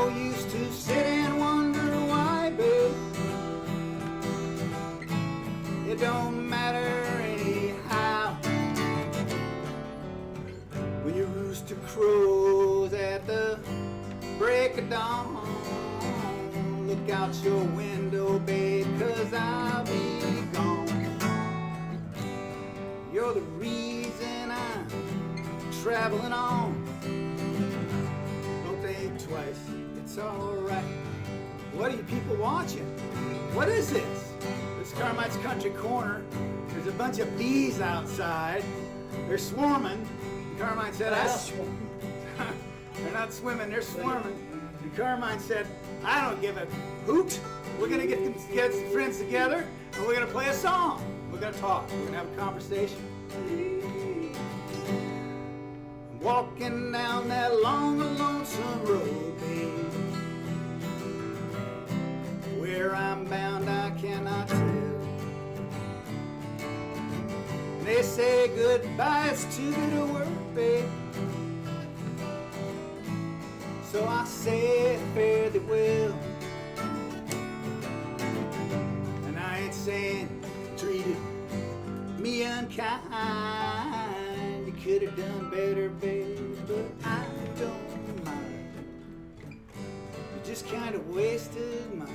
so used to sit and wonder why, babe. It don't matter anyhow. When your rooster crows at the break of dawn, look out your window, babe, 'cause I'll be gone. You're the reason I'm traveling on. Don't think twice, it's alright. What are you people watching? What is this? This Carmine's Country Corner. There's a bunch of bees outside. They're swarming. And Carmine said, they're not swimming, they're swarming. And Carmine said, I don't give a hoot. We're gonna get some friends together and we're gonna play a song. We're gonna talk, we're gonna have a conversation. I'm walking down that long and lonesome road, babe. Where I'm bound I cannot tell. They say goodbye's too good a word, babe. So I say fare thee well. And I ain't saying you treated me unkind. You could have done better, babe, but I don't mind. You just kind of wasted my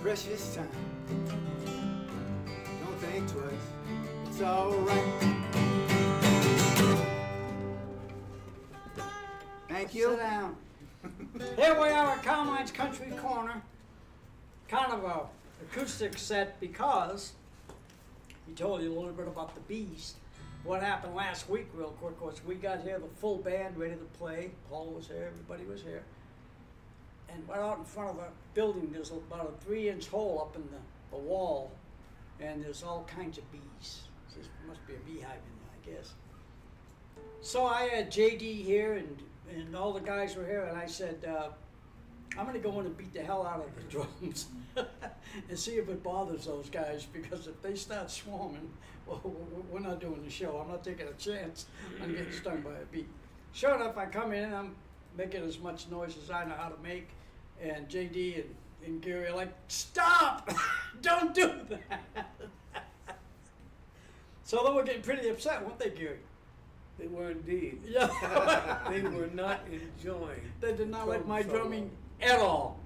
precious time. Don't think twice, it's alright. Thank you. Sit down. Here we are at Carmine's Country Corner. Kind of a acoustic set because he told you a little bit about the bees. What happened last week real quick was we got here, the full band ready to play. Paul was here, everybody was here. And right out in front of the building, there's about a 3-inch hole up in the wall, and there's all kinds of bees. So there must be a beehive in there, I guess. So I had JD here, and all the guys were here, and I said, I'm going to go in and beat the hell out of the drums and see if it bothers those guys, because if they start swarming, well, we're not doing the show. I'm not taking a chance on getting stung by a bee. Sure enough, I come in, I'm making as much noise as I know how to make, and JD and Gary are like, stop! Don't do that! So they were getting pretty upset, weren't they, Gary? They were indeed. Yeah. They were not enjoying. They did not like my drumming at all.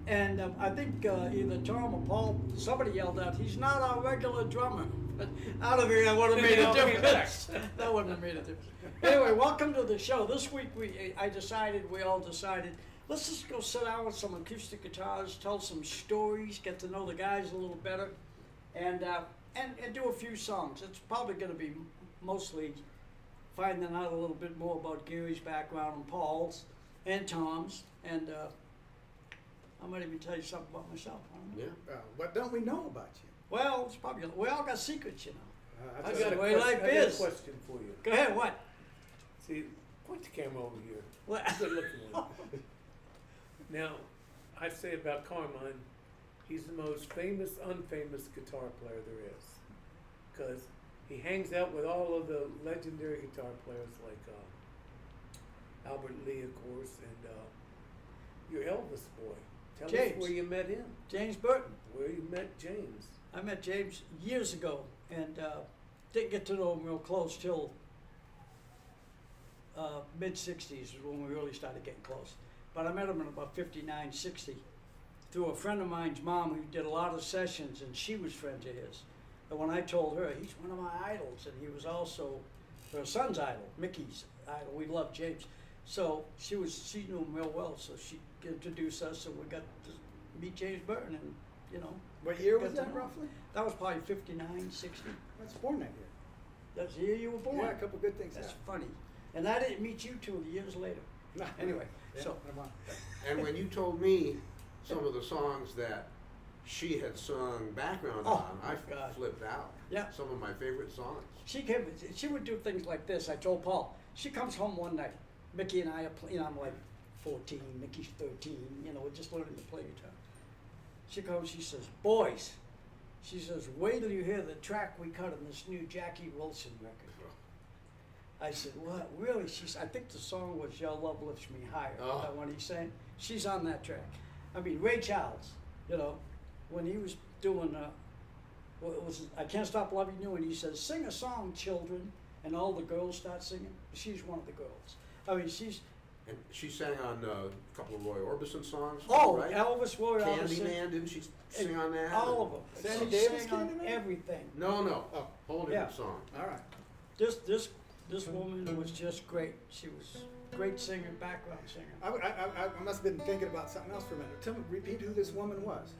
And I think either Tom or Paul, somebody yelled out, he's not our regular drummer. But out of here, that would have made a difference. That wouldn't have made a difference. Anyway, welcome to the show. This week we all decided, let's just go sit down with some acoustic guitars, tell some stories, get to know the guys a little better, and do a few songs. It's probably going to be mostly finding out a little bit more about Gary's background and Paul's and Tom's, and I might even tell you something about myself. I don't know. Yeah. What don't we know about you? Well, it's probably, we all got secrets, you know. I That's got the a way question, life I got a is. question for you. Go ahead, what? See, point the camera over here. What? Good looking one. Now, I say about Carmine, he's the most famous, unfamous guitar player there is. Because he hangs out with all of the legendary guitar players like Albert Lee, of course, and your Elvis boy. Tell James. us where you met him. James Burton. Where you met James. I met James years ago, and didn't get to know him real close till mid-60s is when we really started getting close. But I met him in about 59, 60 through a friend of mine's mom who did a lot of sessions, and she was friends of his. And when I told her, he's one of my idols, and he was also her son's idol, Mickey's idol. We loved James. So she knew him real well, so she introduced us, and we got to meet James Burton, and you know. What year was got to that know him. roughly? That was probably 59, 60. I was born that year. That's the year you were born. Yeah, a couple good things That's happened. funny. And I didn't meet you till years later. Anyway, Yeah, so come on. And when you told me some of the songs that she had sung background Oh, on, I my God. flipped out. Yeah. Some of my favorite songs. she would do things like this. I told Paul, she comes home one night. Mickey and I are playing, I'm like 14, Mickey's 13, we're just learning to play guitar. She comes, she says, boys, she says, wait till you hear the track we cut on this new Jackie Wilson record. I said, what, really? I think the song was Your Love Lifts Me Higher, Oh. that one he sang. She's on that track. I mean, Ray Charles, you know, when he was doing, what was it? I Can't Stop Loving You, and he says, sing a song, children, and all the girls start singing. She's one of the girls. I mean, she's, And she sang on a couple of Roy Orbison songs, oh, right? Elvis, Roy Orbison. Candyman, didn't she sing on that? All of them. Sammy She Davis sang on Candyman? everything. No, Oh. whole Yeah. different song. All right. This woman was just great. She was a great singer, background singer. I must have been thinking about something else for a minute. Tell me, repeat who this woman was.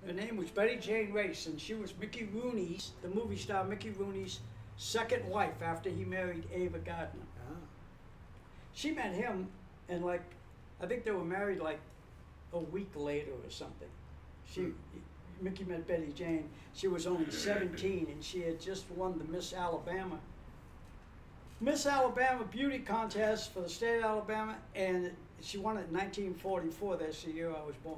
Her name was Betty Jane Race, and she was Mickey Rooney's, the movie star Mickey Rooney's second wife after he married Ava Gardner. Ah. She met him, and like, I think they were married like a week later or something. Mickey met Betty Jane. She was only 17, and she had just won the Miss Alabama beauty contest for the state of Alabama, and she won it in 1944. That's the year I was born.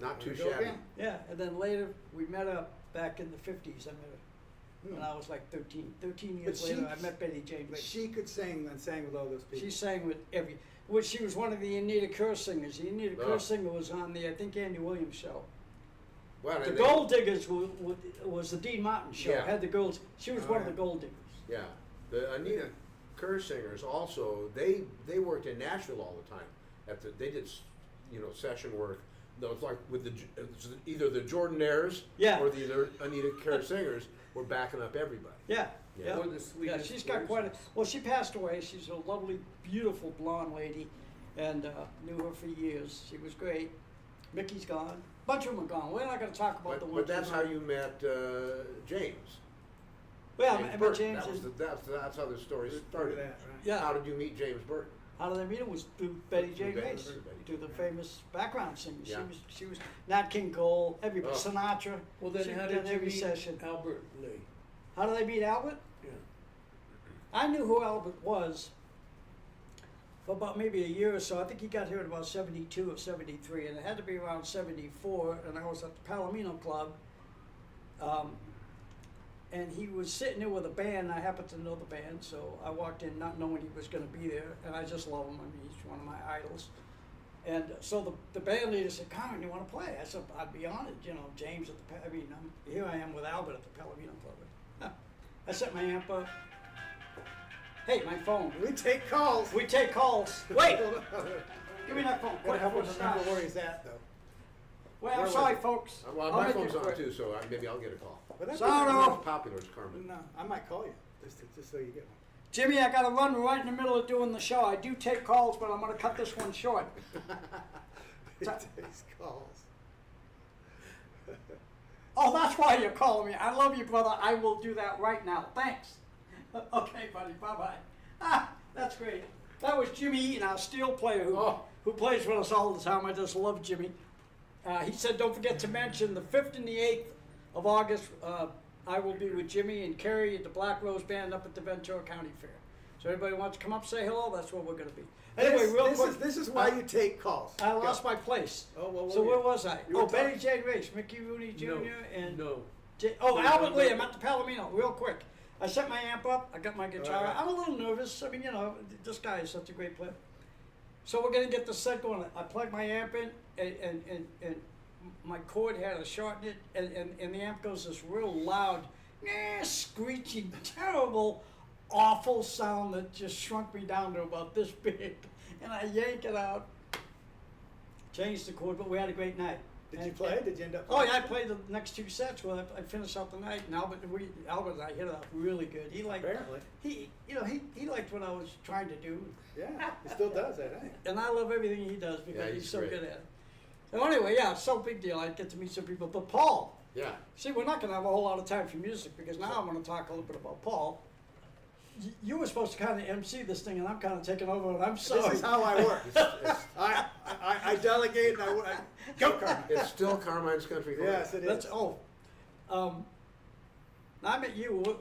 Not too There we go shabby. again. Yeah, and then later we met up back in the 50s. I met her when I was like 13. 13 years But she- later, I met Betty Jane Race. She could sing and sang with all those people. She sang with she was one of the Anita Kerr singers. The Anita Kerr Oh. singer was on the, I think, Andy Williams show. Well, The and Gold Diggers was the Dean Martin show. Yeah. Had the golds. She was Oh, one of yeah. the Gold Diggers. Yeah, the Anita Kerr singers also, they worked in Nashville all the time. They did, session work. No, it's like with it's either the Jordanaires Yeah. or the Anita Kerr singers were backing up everybody. Yeah. Yeah. Yeah. Or the Yeah, sweetest she's got quite a. versions. Well, she passed away. She's a lovely, beautiful blonde lady, and knew her for years. She was great. Mickey's gone. Bunch of them are gone. We're not going to talk about the But ones. that's who- how you met James. Well, I James met Burton. James. That's how the story Look at started. that, right? Yeah. How did you meet James Burton? How did I meet her? Was through Betty Jane Betty- Race, through Betty through the Jane. famous background singer. Yeah. She was Nat King Cole, everybody, Oh. Sinatra. Well, then She how did did you every meet session. Albert Lee? How did I meet Albert? Yeah. I knew who Albert was for about maybe a year or so. I think he got here in about 72 or 73, and it had to be around 74, and I was at the Palomino Club. And he was sitting there with a band. I happened to know the band, so I walked in not knowing he was going to be there, and I just love him. I mean, he's one of my idols. And so the band leader said, "Carmen, you want to play?" I said, "I'd be honored." James at the here I am with Albert at the Palomino Club. Huh. I set my amp up. Hey, my phone. We take calls. We take calls. Wait, give me that phone. Gotta quick help before us it remember starts. where he's at, though. Well, I'm Where sorry, was it? folks. Well, I'll my make phone's it on quick. too, so maybe I'll get a call. But that's Sorry. I'm No. not as popular as Carmen. No, I might call you just so you get one. Jimmy, I got to run right in the middle of doing the show. I do take calls, but I'm going to cut this one short. He takes calls. Oh, that's why you're calling me. I love you, brother. I will do that right now. Thanks. Okay, buddy. Bye-bye. Ah, that's great. That was Jimmy Eaton, our steel player Oh. who plays with us all the time. I just love Jimmy. He said, don't forget to mention the 5th and the 8th of August, I will be with Jimmy and Kerry at the Black Rose Band up at the Ventura County Fair. So anybody wants to come up, say hello, that's where we're going to be. Anyway, real quick. This is why you take calls. I lost Go. my place. Oh, well, So where was I? You were Oh, Betty talking- Jane Race, Mickey Rooney Jr. and No. Albert Lee. I'm at the Palomino. Real quick. I set my amp up. I got my guitar. Alright. I'm a little nervous. I mean, this guy is such a great player. So we're gonna get the set going. I plug my amp in, and my cord had a short in it, and the amp goes this real loud, screeching, terrible, awful sound that just shrunk me down to about this big. And I yank it out, changed the chord, but we had a great night. Did you And- play? Did you end up Oh playing? yeah, I played the next two sets. Well, I finished out the night, and Albert and I hit it off really good. He liked Apparently. he liked what I was trying to do, Yeah, he still does, I think. and I love everything he does because Yeah, he's he's so great. good at it. So anyway, yeah, so big deal. I get to meet some people, but Paul. Yeah. See, we're not going to have a whole lot of time for music because now I'm going to talk a little bit about Paul. You were supposed to kind of MC this thing, and I'm kind of taking over, and I'm sorry. This is how I work. I delegate and I go, Carmen. It's still Carmine's Country Club. Yes, it is. I met you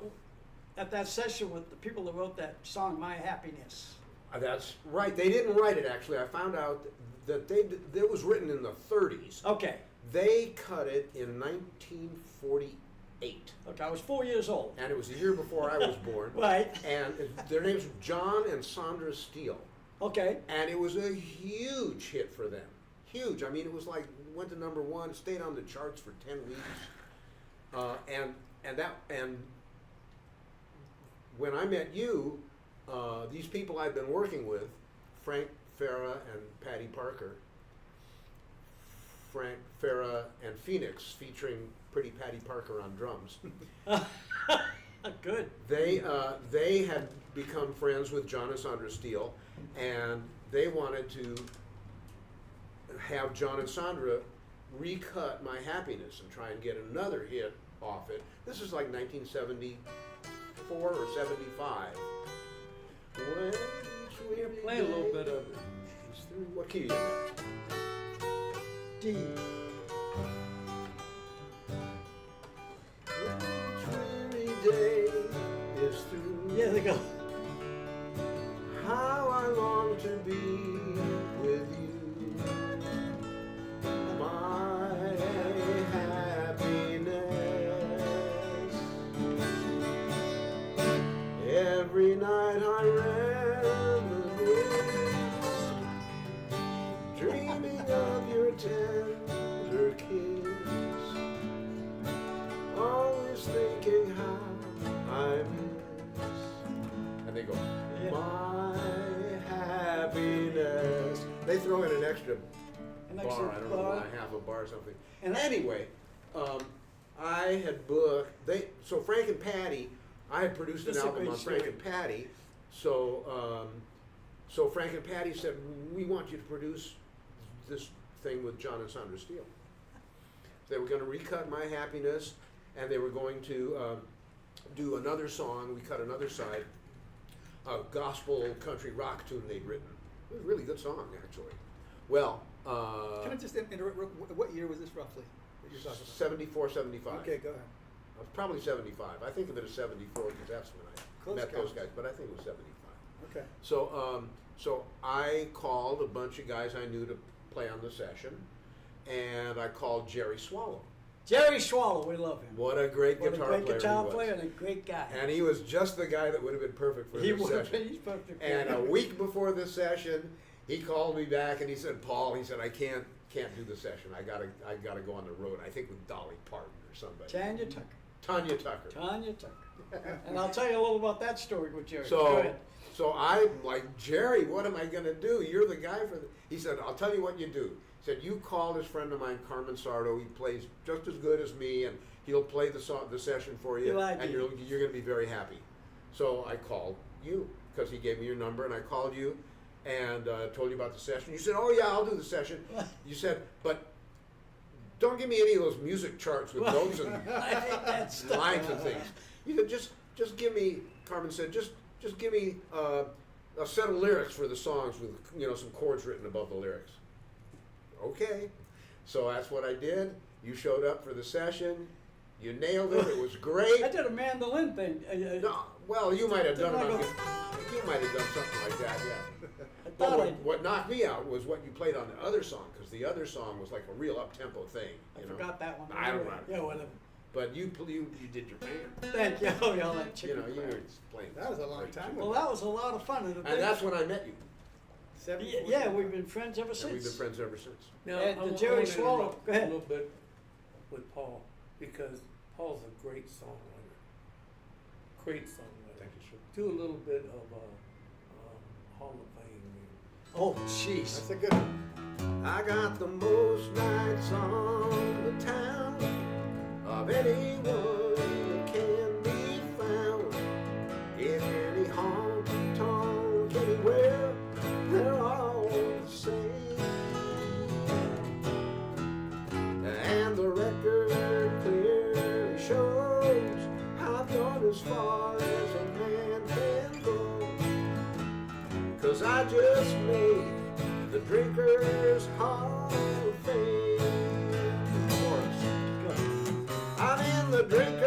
at that session with the people that wrote that song, "My Happiness." That's right. They didn't write it, actually. I found out that it was written in the 30s. Okay. They cut it in 1948. 8. Okay, I was 4 years old. And it was the year before I was born. Right. And their names were John and Sandra Steele. Okay. And it was a huge hit for them. Huge. I mean, it was like, went to number 1, stayed on the charts for 10 weeks. And when I met you, these people I'd been working with, Frank Farah and Patty Parker, Frank Farah and Phoenix, featuring pretty Patty Parker on drums. Good. They had become friends with John and Sandra Steele, and they wanted to have John and Sandra recut My Happiness and try and get another hit off it. This is like 1974 or 75. When each weary Play a little day bit of it. is through. What key are you in? D. When each weary day is through. Yeah, they go. How I long to be with you, my happiness. Every night I reminisce, dreaming of your tender kiss, always thinking how I miss. And they go, Yeah. my happiness. They throw in an extra An extra bar, I don't know bar. why, half a bar or something. And Anyway, I had booked, so Frank and Patty, I had produced an This is a album great on Frank story. and Patty, so Frank and Patty said, we want you to produce this thing with John and Sandra Steele. They were going to recut My Happiness, and they were going to do another song. We cut another side, a gospel country rock tune they'd written. It was a really good song, actually. Well, Can I just interrupt? What year was this roughly that you're talking about? 74, 75. Okay, go ahead. Probably 75. I think of it as 74 because that's when I Close met those count. guys, but I think it was 75. Okay. So I called a bunch of guys I knew to play on the session, and I called Jerry Swallow. Jerry Swallow, we love him. What a great What a guitar great player guitar he was. player and a great guy. And he was just the guy that would have been perfect for He this would have session. been. He's perfect. And a week before the session, he called me back and he said, "Paul," he said, "I can't do the session. I gotta go on the road. I think with Dolly Parton or somebody." Tanya Tucker. Tanya Tucker. Tanya Tucker. And I'll tell you a little about that story with Jerry. Go So, ahead. so I'm like, "Jerry, what am I gonna do? You're the guy for the." He said, "I'll tell you what you do." He said, "You call this friend of mine, Carmen Sardo. He plays just as good as me, and he'll play the session for you, Good idea. and you're gonna be very happy." So I called you because he gave me your number, and I called you and told you about the session. You said, "Oh yeah, I'll do the session." You said, "But don't give me any of those music charts with notes and I hate that stuff. lines and things." You said, just give me," Carmen said, just give me a set of lyrics for the songs with, some chords written above the lyrics. Okay. So that's what I did. You showed up for the session. You nailed it. It was great. I did a mandolin thing. No, well, you might have done Didn't I it. go- You might have done something like that, yeah. I But thought what knocked me out was what you played on the other song, because the other song was like a real up-tempo thing. I You know? forgot that one. I don't know. Yeah, whatever. But you did your band. Thank you. Oh, yeah, all that You chicken. know, you crap. were just playing. That was a long like time chicken. Well, that was a lot of fun. And that's when I met you. 74? Yeah, we've been friends ever And we've been since. friends ever since. Now, And I the wa- Jerry I wanna Swallow- interrupt go ahead. a little bit with Paul, because Paul's a great songwriter. Great songwriter. Thank you, sir. Do a little bit of Hall of Fame. Oh, jeez. That's a good one. I got the most nights on the town of anyone that can be found. In any honky tonk anywhere, they're all the same. And the record clearly shows I've gone as far as a man can go. 'Cause I just made the Drinkers Hall of Fame. Chorus. I'm in the Drinkers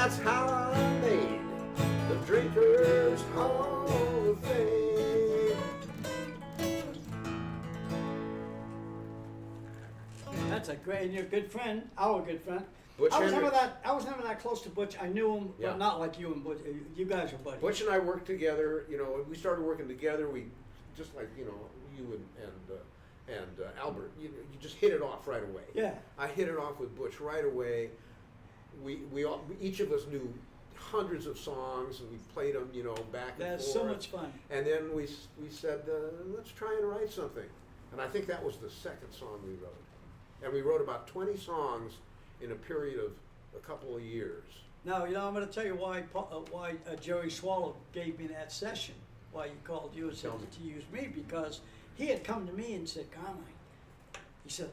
that's how I made the Drinkers Hall of Fame. That's a great, and you're a good friend, our good friend. Butch I was never Hendricks. never that close to Butch. I knew him, Yeah. but not like you and Butch. You guys were buddies. Butch and I worked together. You know, we started working together. We just like you and Albert. You just hit it off right away. Yeah. I hit it off with Butch right away. We all, each of us knew hundreds of songs, and we played them, you know, back and That's forth. so much fun. And then we said, let's try and write something. And I think that was the second song we wrote. And we wrote about 20 songs in a period of a couple of years. Now, you know, I'm going to tell you why Jerry Swallow gave me that session, why he called you and said Tell me. to use me, because he had come to me and said, Carmine, he said,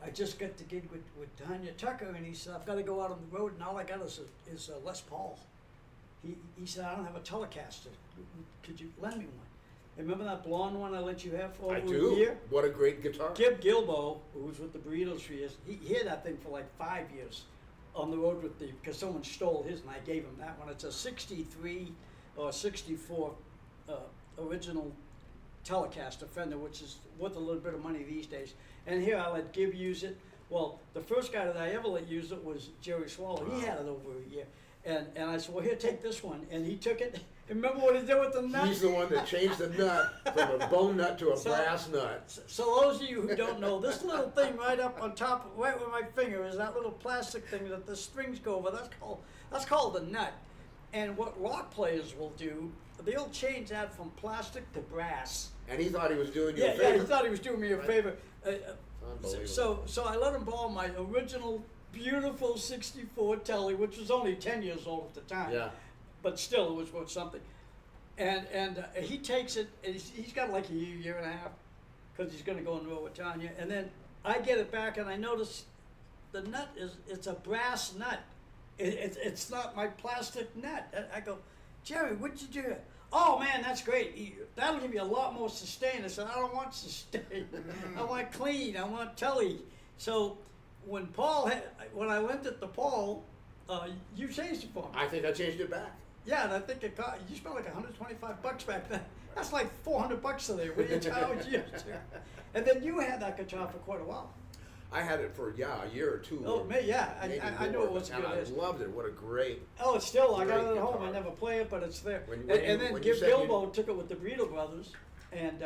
I just got the gig with Tanya Tucker, and he said, I've got to go out on the road, and all I got is a Les Paul. He said, I don't have a Telecaster. Could you lend me one? And remember that blonde one I let you have for I over do. a year? What a great guitar. Gib Gilbo, who was with the Burritos for years, he had that thing for like 5 years on the road with because someone stole his, and I gave him that one. It's a 63 or 64 original Telecaster Fender, which is worth a little bit of money these days. And here I let Gib use it. Well, the first guy that I ever let use it was Jerry Swallow. He had it over a year. And I said, well, here, take this one. And he took it. And remember what he did with the nut? He's the one that changed the nut from a bone nut to a So- brass nut. So those of you who don't know, this little thing right up on top, right where my finger is, that little plastic thing that the strings go over, that's called the nut. And what rock players will do, they'll change that from plastic to brass. And he thought he was doing you a Yeah, favor. he thought he was doing me a favor. Unbelievable. So I let him borrow my original beautiful 64 Telly, which was only 10 years old at the time. Yeah. But still, it was worth something. And he takes it, and he's got like a year and a half, because he's going to go on the road with Tanya. And then I get it back, and I notice the nut it's a brass nut. It's not my plastic nut. I go, Jerry, what'd you do? Oh man, that's great. That'll give you a lot more sustain. I said, I don't want sustain. I want clean. I want telly. So when I lent it to Paul, you changed it for me. I think I changed it back. Yeah, and I think you spent like $125 back then. That's like $400 today. What do you charge you? And then you had that guitar for quite a while. I had it for, a year or two. Oh, or me, yeah. maybe I knew more, it wasn't and good. I as- loved it. What a great. Oh, it's still, I got it Great at home. guitar. I never play it, but it's there. When And you- then when you Gib said you- Gilbo took it with the Burrito Brothers, and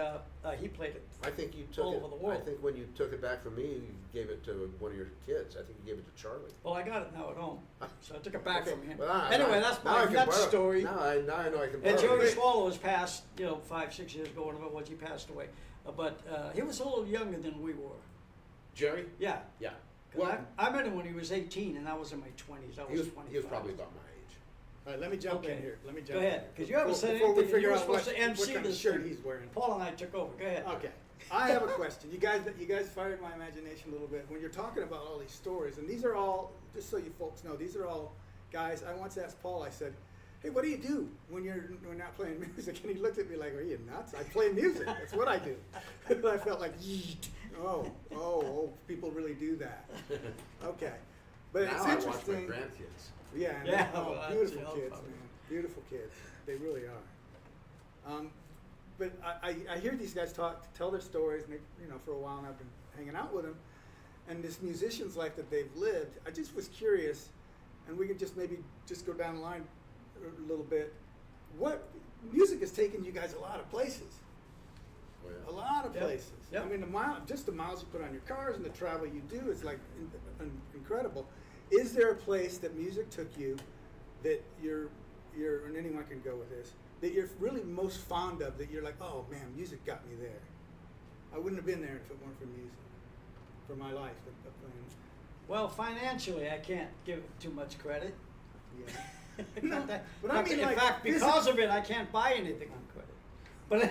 he played it. I think you took All it. over the world. I think when you took it back from me, you gave it to one of your kids. I think you gave it to Charlie. Well, I got it now at home, so I took it back Okay, from him. well, Anyway, that's now I my can nut borrow- story. Now I know I can And borrow Jerry it. Swallow was passed, 5-6 years ago, whenever it was, he passed away. But he was a little younger than we were. Jerry? Yeah. Yeah. 'Cause Well, I met him when he was 18, and I was in my 20s. I was 25. he was probably about my age. All right, let me jump Okay. in here. Let me jump Go ahead, in. because you haven't Before- said before we anything. figure You were out supposed what to MC kind of this shirt thing. he's wearing. Paul and I took over. Go ahead. Okay, I have a question. You guys fired my imagination a little bit when you're talking about all these stories, and these are all, just so you folks know, these are all guys. I once asked Paul. I said, "Hey, what do you do when you're not playing music?" And he looked at me like, "Are you nuts? I play music. That's what I do." And I felt like, oh, people really do that. Okay, but Now it's I watch my interesting. grandkids. Yeah, Yeah, oh, well, that's beautiful the other kids, part. man. Beautiful kids. They really are. But I hear these guys tell their stories, and they, for a while, and I've been hanging out with them. And this musician's life that they've lived, I just was curious, and we could just maybe just go down the line a little bit. What music has taken you guys a lot of places. Oh, A yeah. lot of Yep. places. Yep. I mean, the miles you put on your cars and the travel you do is like incredible. Is there a place that music took you that you're, and anyone can go with this, that you're really most fond of, that you're like, oh man, music got me there. I wouldn't have been there if it weren't for music, for my life of playing. Well, financially, I can't give it too much credit. Yeah. Not that- but I mean, in like, fact, because of it, I can't buy anything on credit. But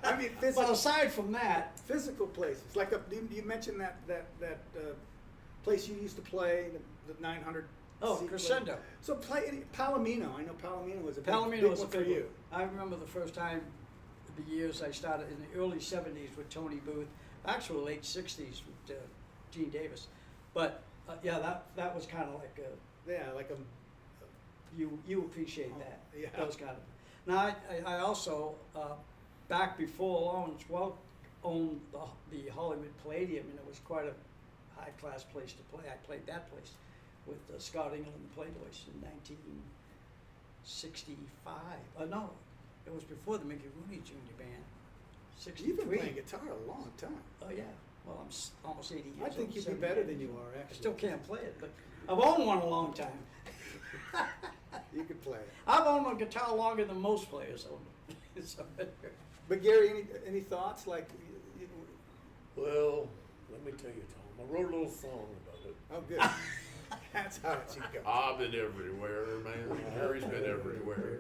I mean, but aside from that, physical places, like you mentioned that place you used to play, the 900. oh, seat Crescendo. place. So play Palomino. I know Palomino was a Palomino big was a one for big you. one. I remember the first time, the years I started in the early 70s with Tony Booth, actually late 60s with Gene Davis. But yeah, that was kind of like Yeah, like you appreciate Oh, that, yeah. those kind of. Now, I also, back before Lawrence Welk owned the Hollywood Palladium, and it was quite a high-class place to play. I played that place with Scott England and the Playboys in 1965. No, it was before the Mickey Rooney Jr. Band. You've been 63. playing guitar a long time. Oh yeah. Well, I'm almost 80 years I old. think you'd be 70 better years than you old. are, I actually. still can't play it, but I've owned one a long time. You could play it. I've owned a guitar longer than most players own it. So, But Gary, any thoughts? Like, Well, let me tell you, Tom, I wrote a little song about it. oh, good. That's how it should go. I've been everywhere, man. Harry's been everywhere.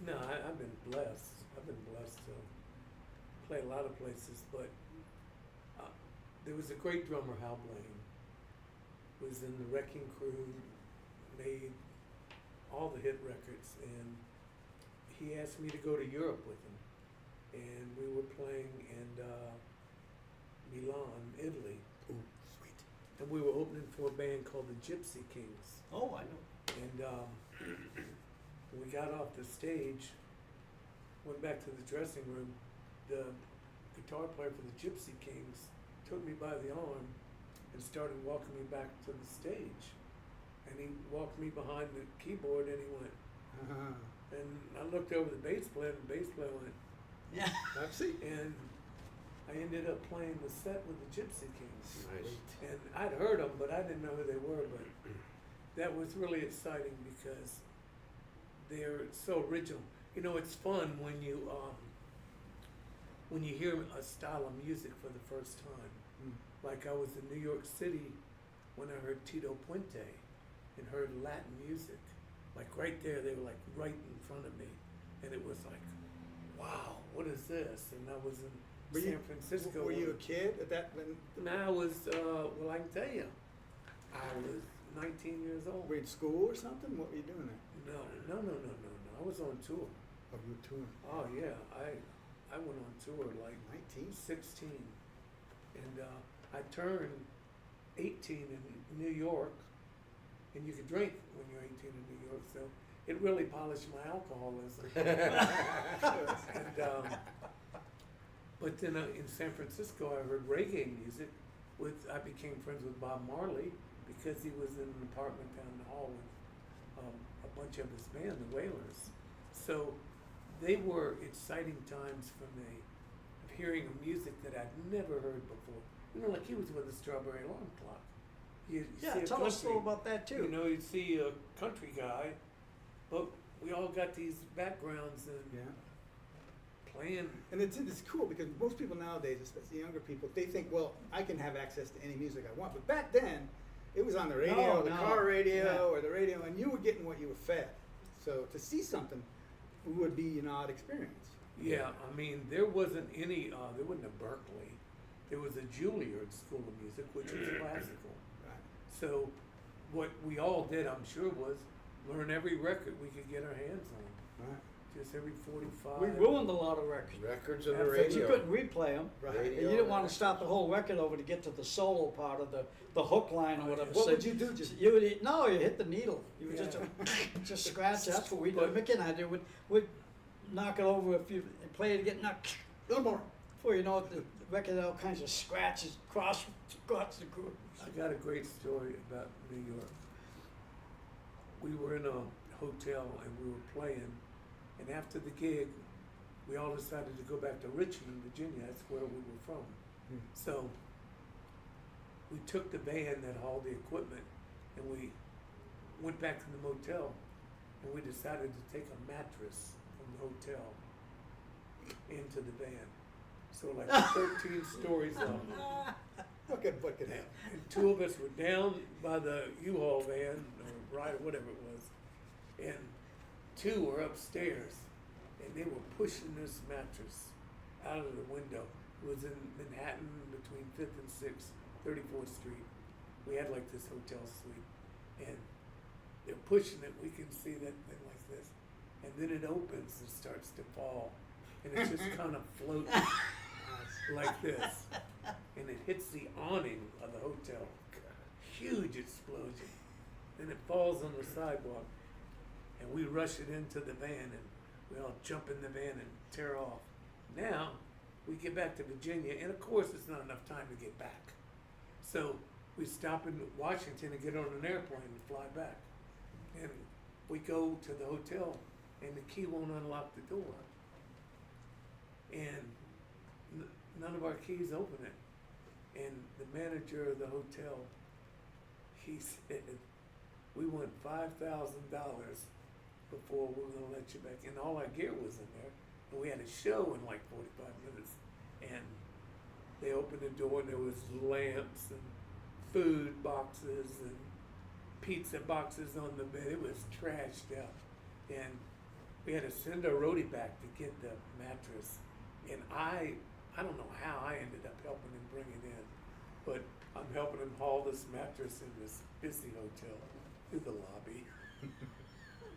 No, I've been blessed. I've been blessed to play a lot of places, but there was a great drummer, Hal Blaine, was in the Wrecking Crew, made all the hit records, and he asked me to go to Europe with him, and we were playing in Milan, Italy, Ooh, sweet. and we were opening for a band called the Gypsy Kings. oh, I know. And when we got off the stage, went back to the dressing room, the guitar player for the Gypsy Kings took me by the arm and started walking me back to the stage. And he walked me behind the keyboard and he went, Uh-huh. and I looked over the bass player and the bass player went, Yeah. I've seen. and I ended up playing the set with the Gypsy Kings. Nice. And I'd heard them, but I didn't know who they were. But that was really exciting because they're so original. You know, it's fun when you hear a style of music for the first time. Mm. Like I was in New York City when I heard Tito Puente and heard Latin music. Like right there, they were like right in front of me, and it was like, wow, what is this? And I was in Were San you- Francisco. Were you a kid at that? And I was, well, I can tell you, I was 19 years old. Were you in school or something? What were you doing there? No. I was on tour. Oh, you were touring. Oh yeah, I went on tour like 19. 16, and I turned 18 in New York, and you could drink when you're 18 in New York, so it really polished my alcoholism. And but then in San Francisco, I heard reggae music. I became friends with Bob Marley because he was in an apartment down the hall with a bunch of his band, the Wailers. So they were exciting times for me of hearing music that I'd never heard before. You know, like he was with the Strawberry Alarm Clock. You Yeah, see a tell us a country- little about that too. You know, you see a country guy, but we all got these backgrounds and Yeah. playing. And it's cool because most people nowadays, especially younger people, they think, well, I can have access to any music I want. But back then, it was on the radio, the No. car radio, Yeah. or the radio, and you were getting what you were fed. So to see something would be an odd experience. Yeah, I mean, there wasn't any, there wasn't a Berkeley. There was a Juilliard School of Music, which was classical. Right. So what we all did, I'm sure, was learn every record we could get our hands on. Right. Just every 45. We ruined a lot of records. Records on the But But you radio. couldn't replay them. Right. And you didn't want to start the whole record over to get to the solo part of the hook line or whatever. What So would you do? Just you would you hit the needle. You would Yeah. just scratch. That's what we did. But- Mickey and I did. We'd knock it over if you and play it again. Knock a little more. before you know it, the record had all kinds of scratches across the groove. I got a great story about New York. We were in a hotel and we were playing, and after the gig, we all decided to go back to Richmond, Virginia. That's where we were from. Hmm. So we took the van that hauled the equipment and we went back to the motel, and we decided to take a mattress from the hotel into the van. So like 13 stories up. What could happen? And two of us were down by the U-Haul van, or ride, or whatever it was, and two were upstairs, and they were pushing this mattress out of the window. It was in Manhattan between 5th and 6th, 34th Street. We had like this hotel suite, and they're pushing it. We can see that thing like this, and then it opens and starts to fall, and it's just kind of floating like this, and it hits the awning of the hotel. huge explosion, and it falls on the sidewalk, and we rush it into the van, and we all jump in the van and tear off. Now, we get back to Virginia, and of course, it's not enough time to get back. So we stop in Washington and get on an airplane and fly back. And we go to the hotel, and the key won't unlock the door. And none of our keys open it. And the manager of the hotel, he said, we want $5,000 before we're gonna let you back. And all our gear was in there. And we had a show in like 45 minutes. And they opened the door and there was lamps and food boxes and pizza boxes on the bed. It was trashed out. And we had to send our roadie back to get the mattress. And I don't know how I ended up helping him bring it in, but I'm helping him haul this mattress in this busy hotel through the lobby.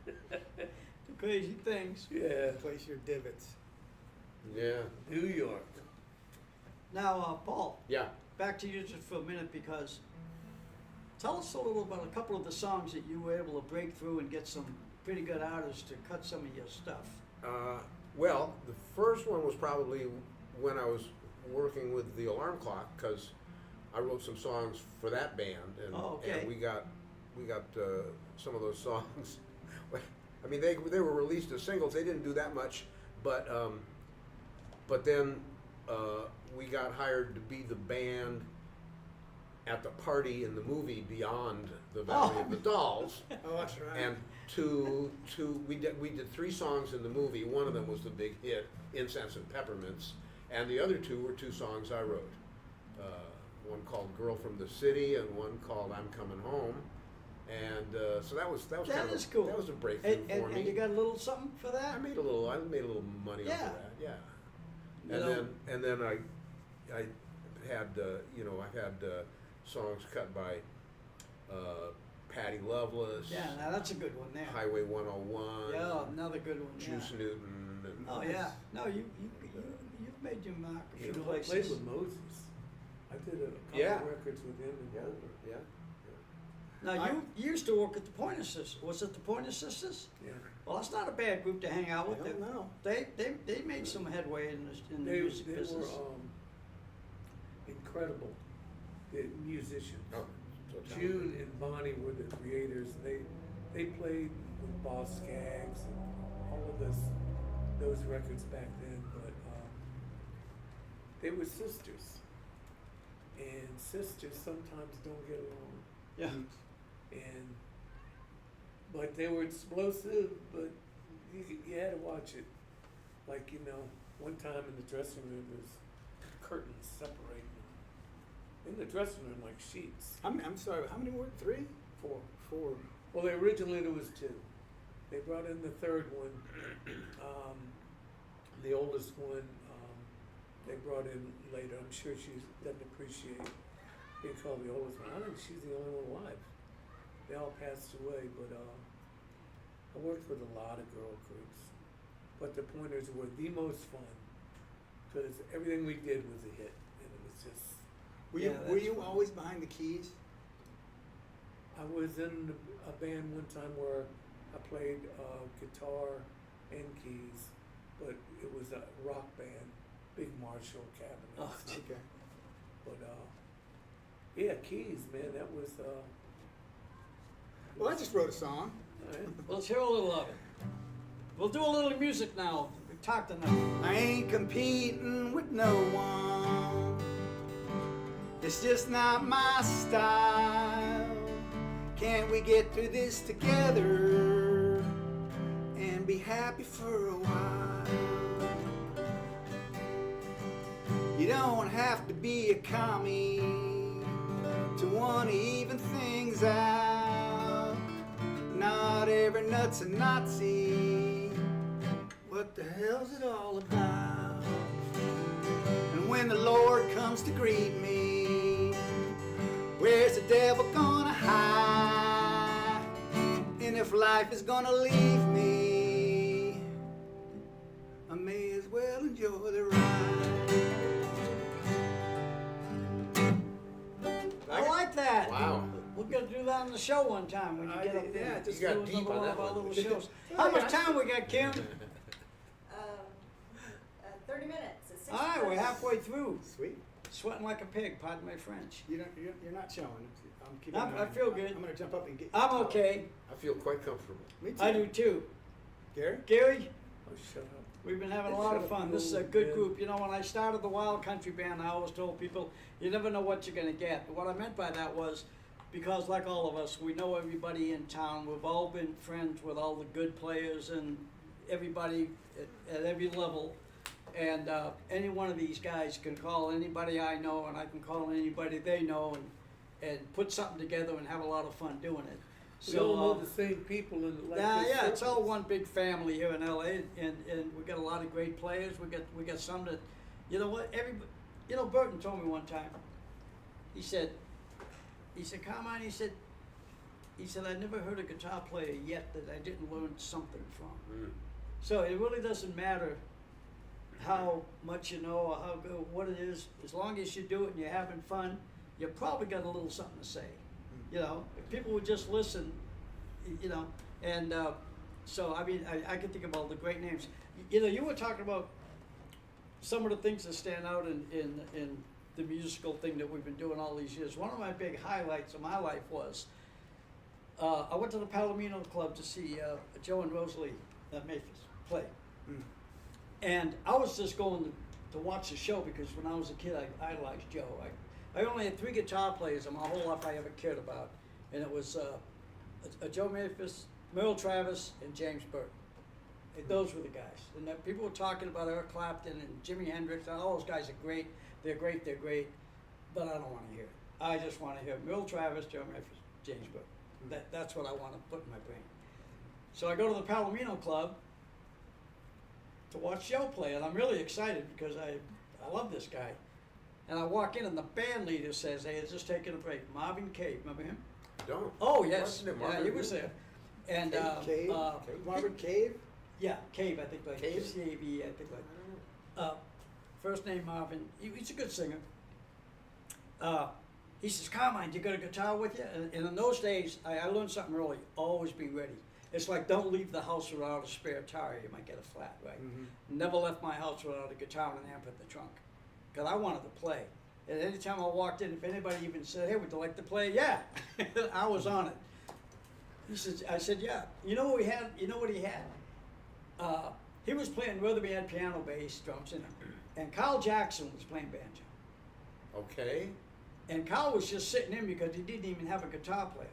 The crazy things. Yeah, Place your divots. Yeah. New York. Now, Paul, Yeah. back to you just for a minute, because tell us a little about a couple of the songs that you were able to break through and get some pretty good artists to cut some of your stuff. Well, the first one was probably when I was working with the Alarm Clock, because I wrote some songs for that band, and, Oh, okay. and we got some of those songs. I mean, they were released as singles. They didn't do that much, but then we got hired to be the band at the party in the movie Beyond the Valley of the Dolls. Oh, that's right. And we did 3 songs in the movie. One of them was the big hit, Incense and Peppermints, and the other 2 were 2 songs I wrote. One called Girl from the City and one called I'm Coming Home. And so that was That kind is of cool. that was a breakthrough for me. And you got a little something for that? I made a little money off Yeah. of that. Yeah. You And know- then I had I've had songs cut by Patti Loveless. Yeah, now that's a good one there. Highway 101. Yeah, another good one. Yeah. Juice Newton. And, Oh yeah. No, you've made your mark a You few know, I places. played with Moses. I did a couple Yeah. records with him in Yeah, Boulder. yeah. Now I- you used to work at the Pointer Sisters. Was it the Pointer Sisters? Yeah. Well, that's not a bad group to hang out with. I don't know. They made some headway in the They music were business. incredible musicians. Oh, so talented. June and Bonnie were the creators. They played with Boss Skaggs and all of those records back then, but they were sisters, and sisters sometimes don't get along. Yeah. But they were explosive, but you had to watch it. Like, one time in the dressing room, there's curtains separating them. In the dressing room, like sheets. I'm sorry, how many were it? 3? 4. 4. Well, originally there was 2. They brought in the third one. The oldest one, they brought in later. I'm sure she doesn't appreciate being called the oldest one. I think she's the only one alive. They all passed away, but I worked with a lot of girl groups. But the Pointers were the most fun because everything we did was a hit, and it was just. Were you always behind the keys? I was in a band one time where I played guitar and keys, but it was a rock band, big Marshall cabinet. Oh, Okay. But yeah, keys, man, that was. Well, I just wrote a song. Well, let's hear a little of it. We'll do a little music now. We talked enough. I ain't competing with no one. It's just not my style. Can't we get through this together and be happy for a while? You don't have to be a commie to want to even things out. Not every nut's a Nazi. What the hell's it all about? And when the Lord comes to greet me, where's the devil gonna hide? And if life is gonna leave me, I may as well enjoy the ride. I like that. Wow. Well, we gotta do that on the show one time when you I get up did- there. yeah, Just You got do deep another on one that of our one. little shows. Oh, How yeah. much time we got, Kim? 30 minutes. It's All right, we're 6:30. halfway through. Sweet. Sweating like a pig, pardon my French. You're not showing. I'm keeping I an eye. feel good. I'm gonna jump up and get. I'm okay. I feel quite comfortable. Me too. I do too. Gary. Gary, Oh, shut up. we've been having a Shut lot of up, fun. This is a old good man. group. You know, when I started the Wild Country Band, I always told people, you never know what you're gonna get. But what I meant by that was, because like all of us, we know everybody in town. We've all been friends with all the good players and everybody at every level. And any one of these guys can call anybody I know, and I can call anybody they know, and put something together and have a lot of fun doing it. We all know the same people in like this Yeah, it's all circles. one big family here in LA, and we got a lot of great players. We got some that, you know what? Burton told me one time. He said, Carmine, he said, I never heard a guitar player yet that I didn't learn something from. Mm. So it really doesn't matter how much you know or how good, what it is, as long as you do it and you're having fun, you probably got a little something to say. You know, if people would just listen, you know, and so I mean, I can think of all the great names. You know, you were talking about some of the things that stand out in the musical thing that we've been doing all these years. One of my big highlights of my life was I went to the Palomino Club to see Joe and Rosalie Memphis play. Mm. And I was just going to watch the show because when I was a kid, I idolized Joe. I only had 3 guitar players in my whole life I ever cared about, and it was Joe Memphis, Merle Travis, and James Burton. And those were the guys. And people were talking about Eric Clapton and Jimi Hendrix, and all those guys are great. They're great, but I don't want to hear it. I just want to hear Merle Travis, Joe Memphis, James Burton. That's what I want to put in my brain. So I go to the Palomino Club to watch Joe play, and I'm really excited because I love this guy. And I walk in, and the band leader says, "Hey, it's just taking a break." Marvin Cave, remember him? Don't. Oh yes, Wasn't it yeah, Marvin he was Cave? there. And Cave. Marvin Cave. yeah, Cave, I think like Cave? C-A-V, I think like. First name Marvin. He's a good singer. He says, "Carmine, you got a guitar with you?" And in those days, I learned something early. Always be ready. It's like don't leave the house without a spare tire. You might get a flat, right? Mm-hmm. Never left my house without a guitar and an amp in the trunk, because I wanted to play. And any time I walked in, if anybody even said, "Hey, would you like to play?" Yeah, I was on it. I said, "Yeah." You know what we had? You know what he had? He was playing rhythm. He had piano, bass, drums in him, and Carl Jackson was playing banjo. Okay. And Carl was just sitting in because he didn't even have a guitar player.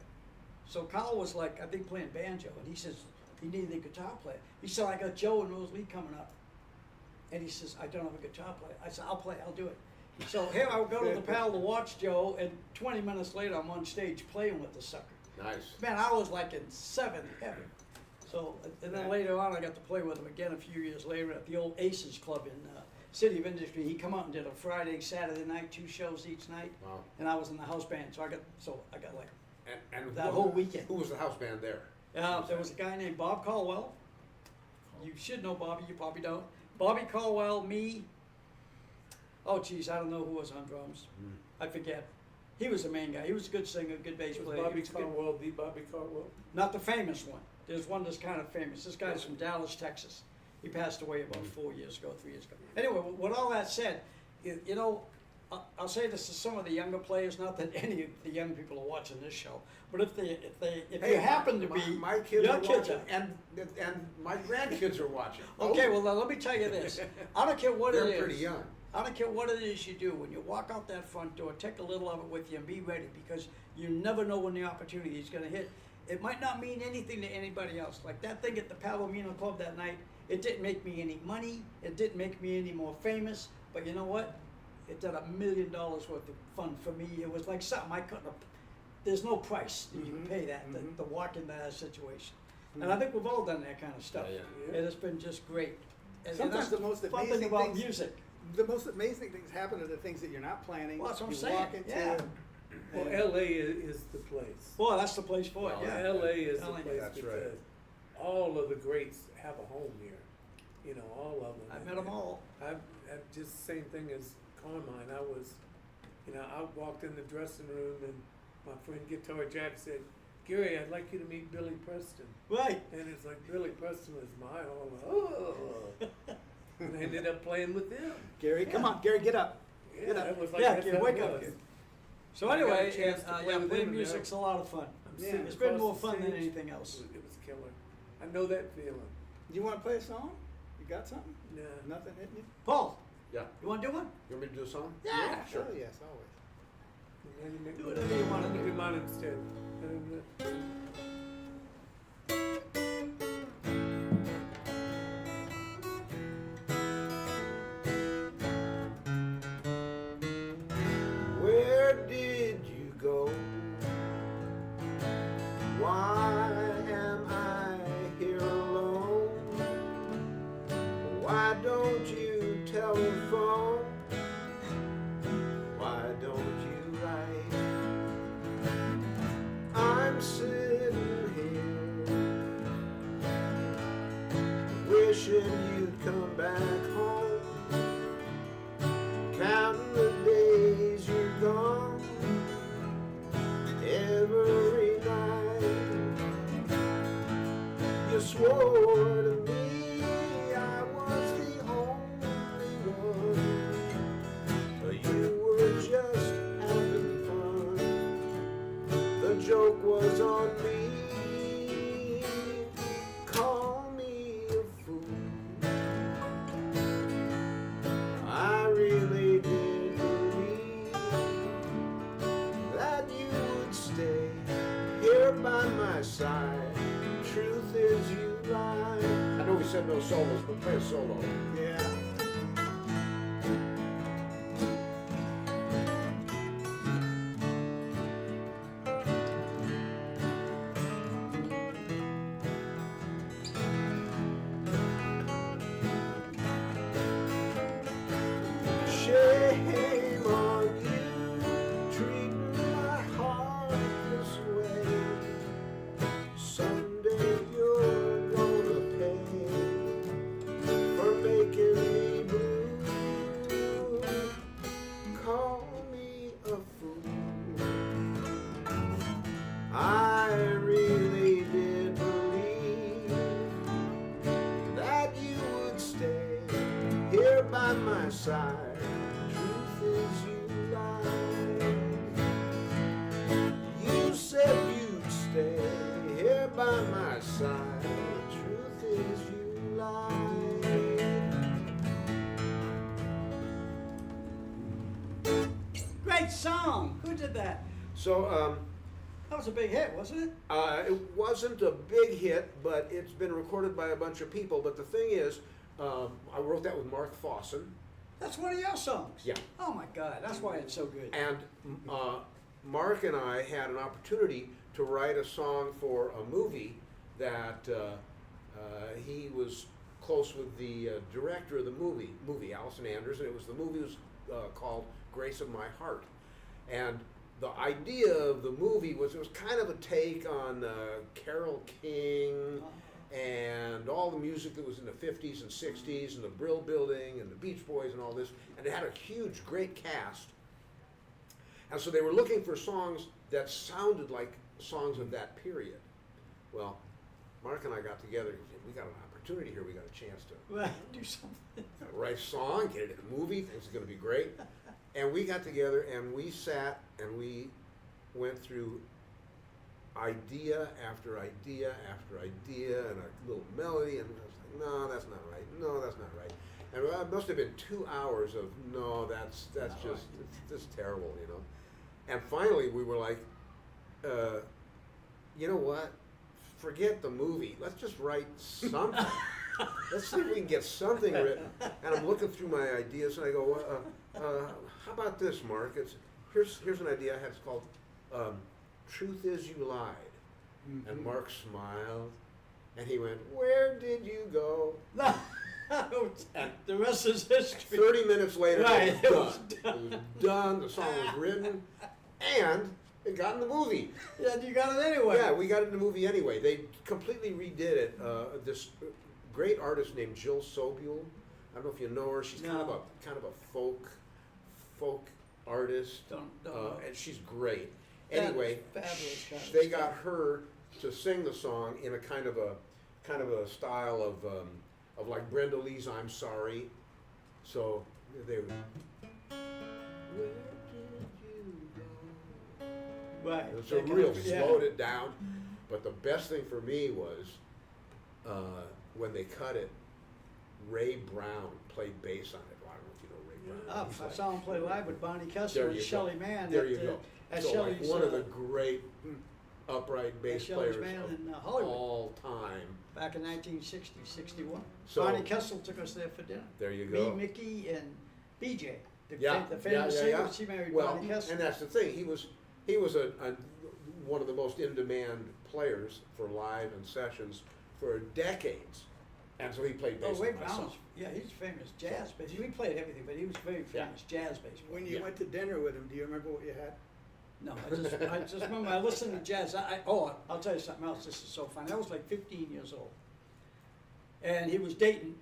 So Carl was like, I think, playing banjo, and he says he needed a guitar player. He said, "I got Joe and Rosalie coming up," and he says, "I don't have a guitar player." I said, "I'll play. I'll do it." So here I go to the Pal to watch Joe, and 20 minutes later, I'm on stage playing with the sucker. Nice. Man, I was like in 7th heaven. So, and then later on, I got to play with him again a few years later at the old Aces Club in City of Industry. He come out and did a Friday, Saturday night, 2 shows each night, Wow. and I was in the house band. So I got like And that whole weekend. Who was the house band there? There was a guy named Bob Caldwell. You should know Bobby. You probably don't. Bobby Caldwell, me. Oh, geez, I don't know who was on drums. I forget. He was the main guy. He was a good singer, good bass Was player. Bobby He was good- Caldwell, the Bobby Caldwell? Not the famous one. There's one that's kind of famous. This guy's from Dallas, Texas. He passed away about 4 years ago, 3 years ago. Anyway, with all that said, you know, I'll say this to some of the younger players. Not that any of the young people are watching this show, but if you happen to be, my kids your are kids watching, and my grandkids are watching. Okay, well, now let me tell you this. I don't care what it They're is. pretty young. I don't care what it is you do. When you walk out that front door, take a little of it with you and be ready, because you never know when the opportunity is going to hit. It might not mean anything to anybody else. Like that thing at the Palomino Club that night, it didn't make me any money. It didn't make me any more famous. But you know what? It did $1 million worth of fun for me. It was like something I couldn't have. There's no price that you can pay that to walk into that situation. And I think we've all done that kind of stuff. Yeah. And it's been just great. And Sometimes that's the most fun thing amazing about things- music. The most amazing things happen to the things that you're not planning. Well, that's what I'm you saying, walk into. yeah. Well, and- LA is the place. Boy, that's the place for it. Well, Yeah. LA is the LA. place That's because right. all of the greats have a home here. You know, all of them. I met them all. I've just the same thing as Carmine. I walked in the dressing room and my friend Guitar Jack said, Gary, I'd like you to meet Billy Preston. Right. And it's like Billy Preston was my oh. And I ended up playing with them. Gary, come on, Gary, get up. Yeah, Get up. that was like Yeah, that's Gary, how wake it up, was. Gary. So I got a anyway, chance to play yeah, with playing him music's a lot of fun. I'm Yeah. sitting It's been across more the fun than stage. anything else. It was killer. I know that feeling. You want to play a song? You got something? Nah. Nothing hitting you? Paul, Yeah. you want to do one? You want me to do a song? Yeah. Sure. Oh, yes, always. Do whatever you want to Do do. mine instead. Where did you go? Why am I here alone? Why don't you telephone? Why don't you write? I'm sitting here wishing you'd come back home, counting the days you're gone. Every night you swore to me I was the only one, but you were just having fun. The joke was on me. Call me a fool. I really did believe that you would stay here by my side. Truth is you lied. I know we said no solos, but play a solo. Yeah. Shame on you, treating my heart this way. Someday you're gonna pay for making me blue. Call me a fool. I really did believe that you would stay here by my side. Truth is you lied. You said you'd stay here by my side. Truth is you lied. Great song. Who did that? So, That was a big hit, wasn't it? it wasn't a big hit, but it's been recorded by a bunch of people. But the thing is, I wrote that with Mark Fossen. That's one of your songs. Yeah. Oh my God, that's why it's so good. And Mark and I had an opportunity to write a song for a movie that he was close with the director of the movie Allison Anders, and the movie was called Grace of My Heart. And the idea of the movie was it was kind of a take on Carole King and all the music that was in the 50s and 60s and the Brill Building and the Beach Boys and all this, and it had a huge, great cast. And so they were looking for songs that sounded like songs of that period. Well, Mark and I got together and said, we got an opportunity here, we got a chance to Well, do something. write a song, get it in a movie, things are gonna be great. And we got together and we sat and we went through idea after idea after idea and a little melody, and I was like, no, that's not right, no, that's not right. And it must have been 2 hours of, no, that's just terrible, you know. And finally we were like, you know what, forget the movie, let's just write something. Let's see if we can get something written. And I'm looking through my ideas and I go, how about this, Mark? Here's an idea I had. It's called Truth Is You Lied. And Mark smiled and he went, where did you go? And the rest is history. 30 minutes later, Right, it was done. It was done, the song was written, and it got in the movie. Yeah, you got it anyway. Yeah, we got it in the movie anyway. They completely redid it. This great artist named Jill Sobule. I don't know if you know her. She's kind of a folk artist, Don't know. and she's great. Anyway, Fabulous, fabulous. they got her to sing the song in a kind of a style of like Brenda Lee's "I'm Sorry." So they would. Where did you go? Right. So They can- real yeah. slowed it down. But the best thing for me was when they cut it. Ray Brown played bass on it. Well, I don't know if you know Ray Brown. I saw him play live with Bonnie Kessler There and you go. Shelley Mann. There at, you go. At So like Shelley's, one of the great Hmm. upright bass Shelley's players band of in Hollywood. all time. back in 1960, 61. So- Bonnie Kessel took us there for dinner. There you Me, go. Mickey, and BJ. The, Yeah, the famous yeah, singer. yeah. She married Well, Bonnie Kessel. and that's the thing. He was a one of the most in-demand players for live and sessions for decades, and so he played bass Oh, Ray on my Brown. song. Yeah, he's famous jazz bass. We played everything, but he was very famous jazz bass player. When you Yeah. went to dinner with him, do you remember what you had? No, I just remember I listened to jazz. I'll tell you something else. This is so funny. I was like 15 years old, and he was dating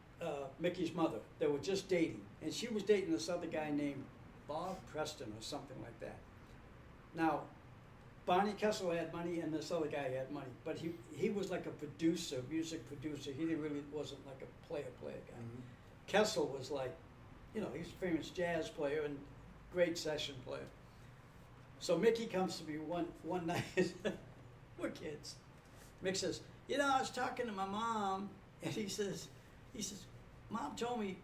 Mickey's mother. They were just dating, and she was dating this other guy named Bob Preston or something like that. Now, Bonnie Kessel had money, and this other guy had money, but he was like a producer, music producer. He wasn't like a player guy. Mm-hmm. Kessel was like, he's a famous jazz player and great session player. So Mickey comes to me one night. We're kids. Mick says, I was talking to my mom, and he says, Mom told me,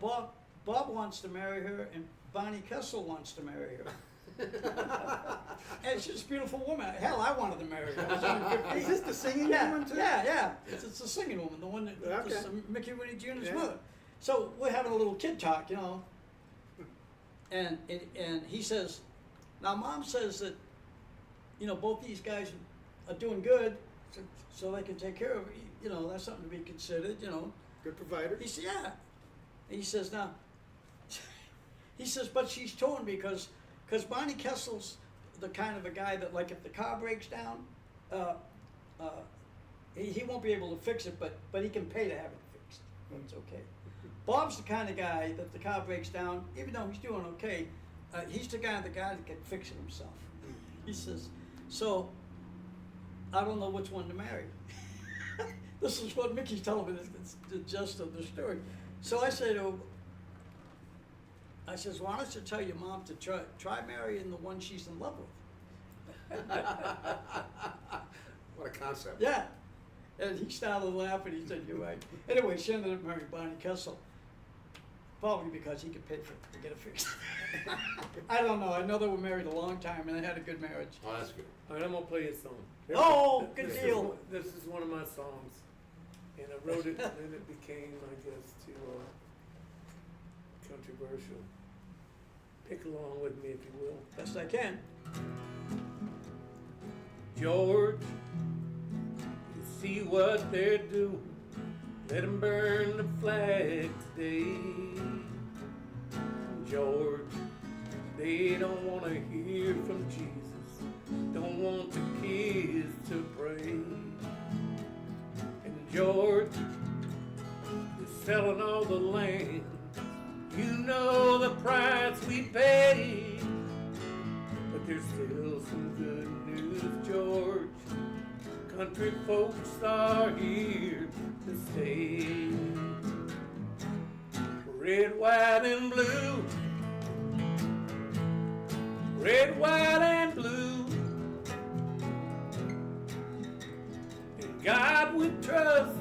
Bob wants to marry her, and Bonnie Kessel wants to marry her. And she's a beautiful woman. Hell, I wanted to marry her. I was only 15. Is this the singing Yeah, woman too? yeah. It's a singing woman, the one that Okay. was Mickey Rooney Jr.'s Yeah. mother. So we're having a little kid talk, and he says, now Mom says that, both these guys are doing good, so they can take care of it. That's something to be considered, Good provider. He said, yeah. He says, now, but she's torn because Bonnie Kessel's the kind of a guy that, like, if the car breaks down, he won't be able to fix it, but he can pay to have it fixed. It's okay. Bob's the kind of guy that the car breaks down, even though he's doing okay, he's the guy that can fix it himself. He says, so I don't know which one to marry. This is what Mickey's telling me. It's the gist of the story. So I say to him, why don't you tell your mom to try marrying the one she's in love with? What a concept. Yeah. And he started laughing. He said, you're right. Anyway, she ended up marrying Bonnie Kessel. Probably because he could pay to get it fixed. I don't know. I know they were married a long time and they had a good marriage. Oh, that's good. All right, I'm gonna play you a song. Oh, good This deal. This is one of my songs, and I wrote it, and then it became, I guess, too controversial. Pick along with me, if you will. Best I can. George, you see what they're doing. Let them burn the flag today. George, they don't want to hear from Jesus. Don't want the kids to pray. And George, they're selling all the land. You know the price we paid. But there's still some good news, George. Country folks are here to stay. Red, white, and blue. Red, white, and blue. In God we trust,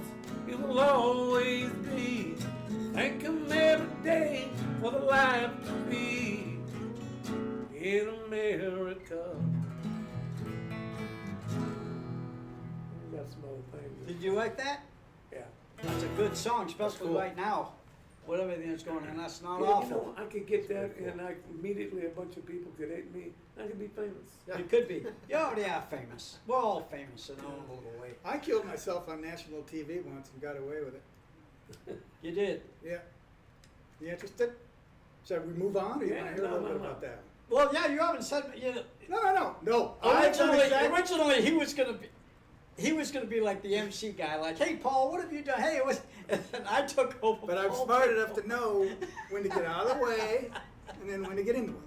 it will always be. Thank Him every day for the life to be in America. We got some other things. Did you like that? Yeah. That's a good song, especially cool. right now, with everything that's going on. That's not Yeah, awful. I could get that, and immediately a bunch of people could hate me. I could be famous. Yeah. You could be. You already are famous. We're all famous in our own little way. I killed myself on national TV once and got away with it. You did. Yeah. You interested? Shall we move on, or you Yeah, want to hear a no, little no, bit no. about that? Well, yeah, you haven't said. No. I Originally, he was gonna be like the MC guy, like, "Hey, Paul, what have you done? Hey, what?" And I took over. But I'm Paul. smart enough to know when to get out of the way and then when to get in the way.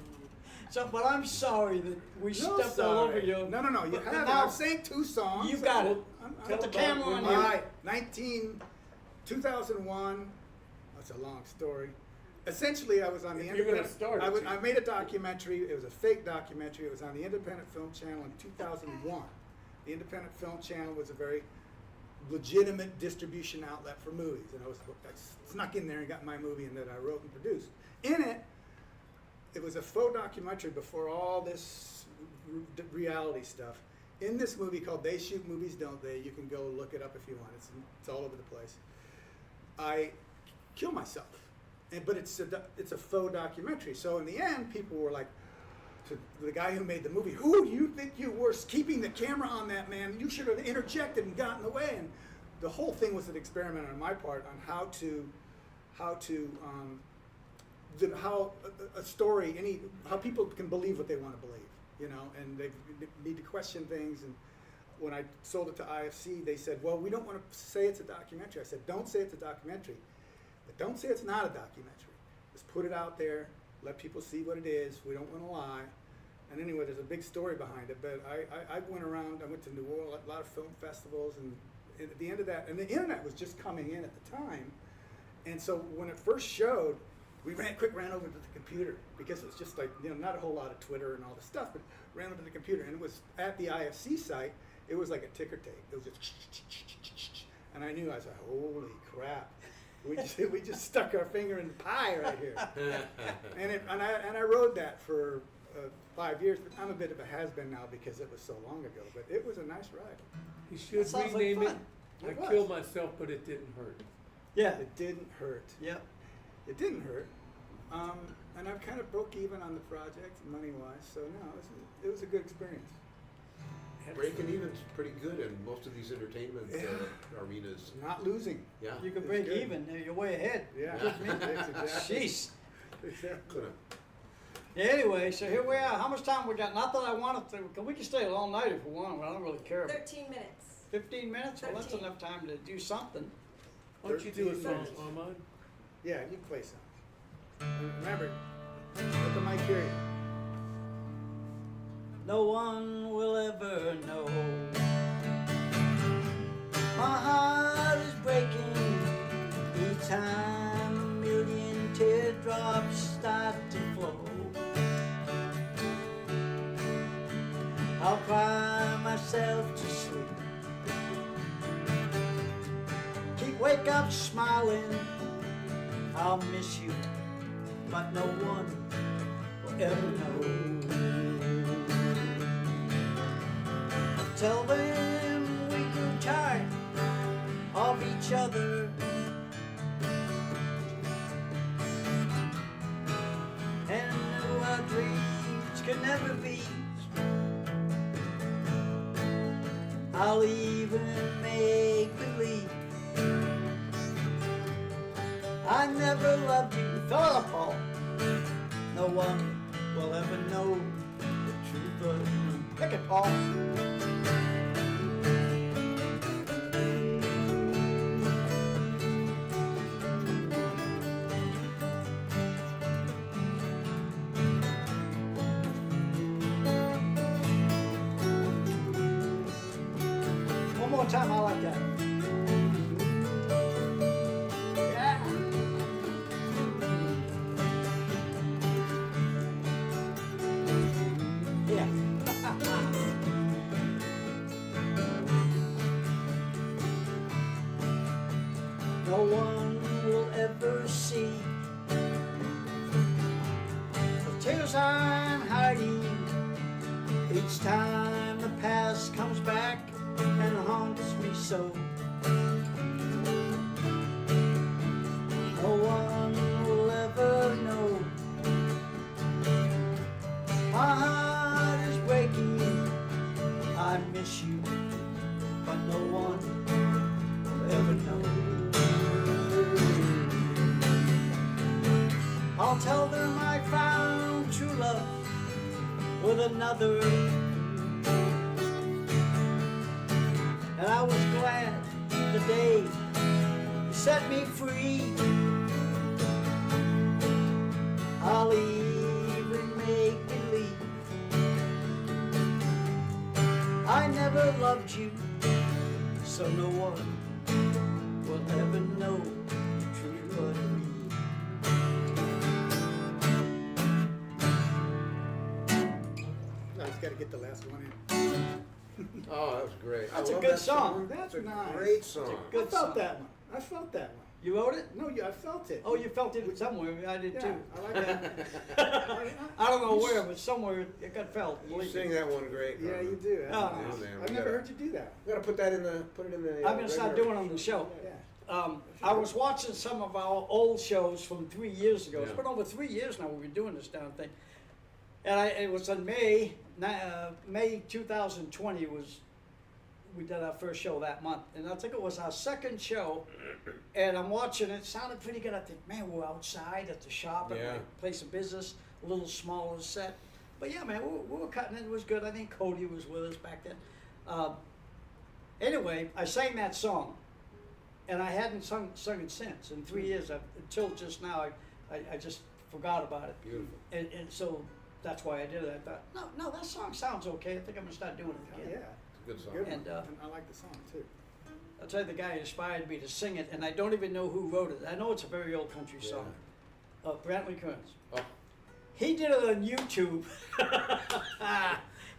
So, but I'm sorry that we No, stepped all over sorry. you. No, no, no. You But haven't. now- I've sang 2 songs. You got it. I'm Put the about camera on when you. All right, 2001. That's a long story. Essentially, I was on the If you're gonna independent. start it, I made a documentary. It was a fake documentary. It was on the Independent Film Channel in 2001. The Independent Film Channel was a very legitimate distribution outlet for movies, and I snuck in there and got my movie, and that I wrote and produced. In it, it was a faux documentary before all this reality stuff. In this movie called They Shoot Movies, Don't They? You can go look it up if you want. It's all over the place. I kill myself, but it's a faux documentary. So in the end, people were like, to the guy who made the movie, "Who do you think you were keeping the camera on that man? You should have interjected and gotten away." And the whole thing was an experiment on my part on how a story, how people can believe what they want to believe, you know, and they need to question things. And when I sold it to IFC, they said, "Well, we don't want to say it's a documentary." I said, "Don't say it's a documentary, but don't say it's not a documentary. Just put it out there, let people see what it is. We don't want to lie." And anyway, there's a big story behind it. But I went around. I went to New Orleans, a lot of film festivals, and at the end of that, and the internet was just coming in at the time. And so when it first showed, we ran over to the computer because it was just like, you know, not a whole lot of Twitter and all this stuff, but ran over to the computer, and it was at the IFC site. It was like a ticker tape. It was just, and I knew. I was like, "Holy crap! We just stuck our finger in the pie right here." and I rode that for 5 years, but I'm a bit of a has-been now because it was so long ago. But it was a nice ride. You should Sounds like rename it. fun. I It was. killed myself, but it didn't hurt. Yeah. It didn't hurt. Yep. It didn't hurt. And I've kind of broke even on the project money-wise, so no, it was a good experience. Breaking even's pretty good in most of these entertainment arenas. Not losing. Yeah. You can It's break good. even. You're way ahead. Yeah. Yeah. That's exactly. Jeez. Exactly. Could've- Yeah, anyway, so here we are. How much time we got? Not that I wanted to, because we can stay all night if we want, but I don't really care. 13 minutes. 15 minutes? Well, that's 13. enough time to do something. Why don't you do a 13 song, minutes. Armand? Yeah, you can play some. And remember, let the mic hear you. No one will ever know. My heart is breaking each time a million teardrops start to flow. I'll cry myself to sleep. Wake up smiling. I'll miss you, but no one will ever know. Tell them we grew tired of each other, and knew our dreams could never be. I'll even make believe I never loved you. Fill it up, Paul. No one will ever know the truth of me. Pick it, Paul. One more time, I like that. Yeah. Yeah. No one will ever see the tears I'm hiding each time the past comes back and haunts me so. No one will ever know. My heart is breaking. I miss you, but no one will ever know. I'll tell them I found true love with another, and I was glad the day you set me free. I'll even make believe I never loved you, so no one will ever know true love me. I just gotta get the last one in. Oh, that was great. That's I a love good that song. That's It's a nice. great song. Good I felt song. that one. I felt that one. You wrote it? No, I felt it. Oh, you felt it somewhere. I did Yeah, too. I like that. I don't know where, but somewhere it got felt. You believe sing me. that one great. Yeah, Carmen. you do. That's Oh, nice. man, we I've never gotta- heard you do that. We gotta put it in the. I'm gonna start regular- doing it on the show. Yeah. I was watching some of our old shows from 3 years ago. It's Yeah. been over 3 years now we've been doing this darn thing. And it was in May 2020 we did our first show that month. And I think it was our second show. And I'm watching it, sounded pretty good. I think, man, we're outside at the shop at Yeah. my place of business, a little smaller set. But yeah, man, we were cutting it. It was good. I think Cody was with us back then. Anyway, I sang that song. And I hadn't sung it since. In 3 years, until just now, I just forgot about it. Beautiful. And so that's why I did it. I thought, no, that song sounds okay. I think I'm gonna start doing it Oh, again. yeah. It's a good song. Good And, one. I like the song too. I'll tell you, the guy inspired me to sing it, and I don't even know who wrote it. I know it's a very old country Yeah. song. Brantley Kearns. Oh, He did it on YouTube.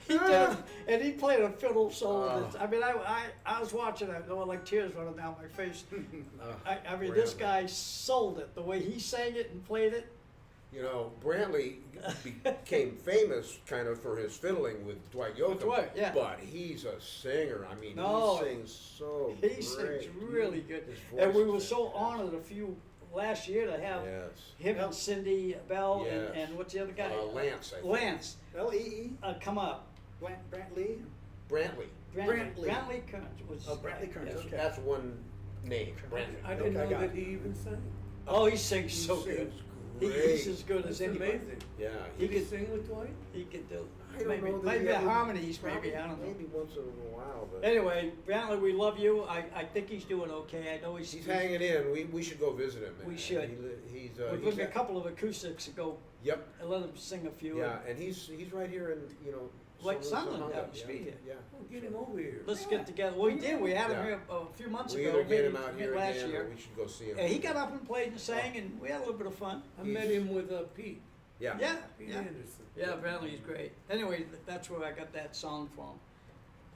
He did, and he played a fiddle solo. Oh. I mean, I was watching it, going like tears running down my face. I mean, this Brantley. guy sold it. The way he sang it and played it. You know, Brantley became famous kind of for his fiddling with Dwight Yoakam. Dwight, yeah. But he's a singer. I mean, No. he sings so He great. sings really good. His And we voice were is so fantastic. honored last year to have Yes. him and Cindy Bell Yes. and what's the other guy? Lance, I think. Lance, L-E-E, come up. Brantley. Brantley. Brantley Kearns was. Oh, Brantley Kearns, yes. okay. That's one name. Brantley. I didn't Okay, know got that it. he even sang. Oh, he sings He so good. sings He's great. as good as That's anybody. amazing. Yeah. He Did he could- sing with Dwight? He could do. I don't Maybe, know that maybe he the ever- harmonies, maybe, I don't know. Maybe once in a while, but Anyway, Brantley, we love you. I think he's doing okay. I know he's. he's hanging in. We should go visit him. We man. should. He's We're he's giving a at- couple of acoustics to go Yep. and let him sing a few. Yeah, and he's right here in Like Sunderland, Sunderland, down the yeah. street here. Yeah. Oh, get him over here. Let's get together. We did. We had him Yeah. here a few months We ago. either get him maybe out here last again, year. or we should go see him. Yeah, he got up and played and sang, and we had a little bit of fun. I met him with Pete. Yeah. Yeah, Pete yeah. Anderson. Yeah, Brantley's great. Anyway, that's where I got that song from.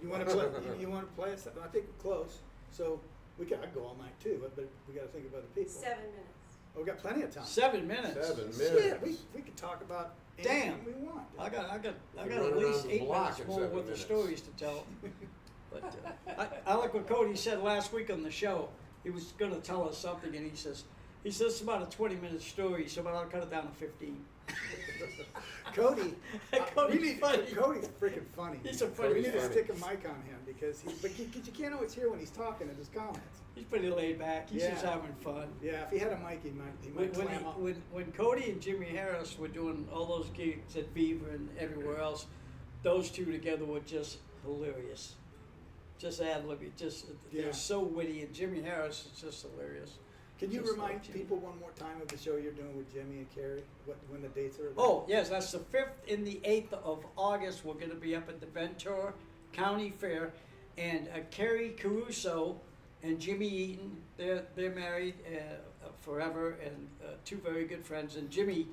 You want to play? You want to play? I think we're close. So I can go all night too, but we got to think of other people. 7 minutes. Oh, we got plenty of time. 7 minutes. 7 Shit, minutes. we can talk about Damn. anything we want. I got You at run least around the 8 block minutes in more 7 worth of minutes. stories to tell. But I like what Cody said last week on the show. He was going to tell us something, and he says it's about a 20-minute story, so I'll cut it down to 15. Cody, Cody's we need, funny. Cody's freaking funny. He's a we funny need to guy. stick a mic on him because you can't always hear when he's talking in his comments. He's pretty laid back. He's just Yeah. having fun. Yeah, if he had a mic, he might When, clam up. when Cody and Jimmy Harris were doing all those gigs at Beaver and everywhere else, those two together were just hilarious. Just ad-libby, Yeah. they're so witty, and Jimmy Harris is just hilarious. Can you just remind like Jimmy. people one more time of the show you're doing with Jimmy and Carrie? When the dates are? Oh, yes, that's the 5th and the 8th of August. We're going to be up at the Ventura County Fair. And Carrie Caruso and Jimmy Eaton, they're married forever, and two very good friends. And Jimmy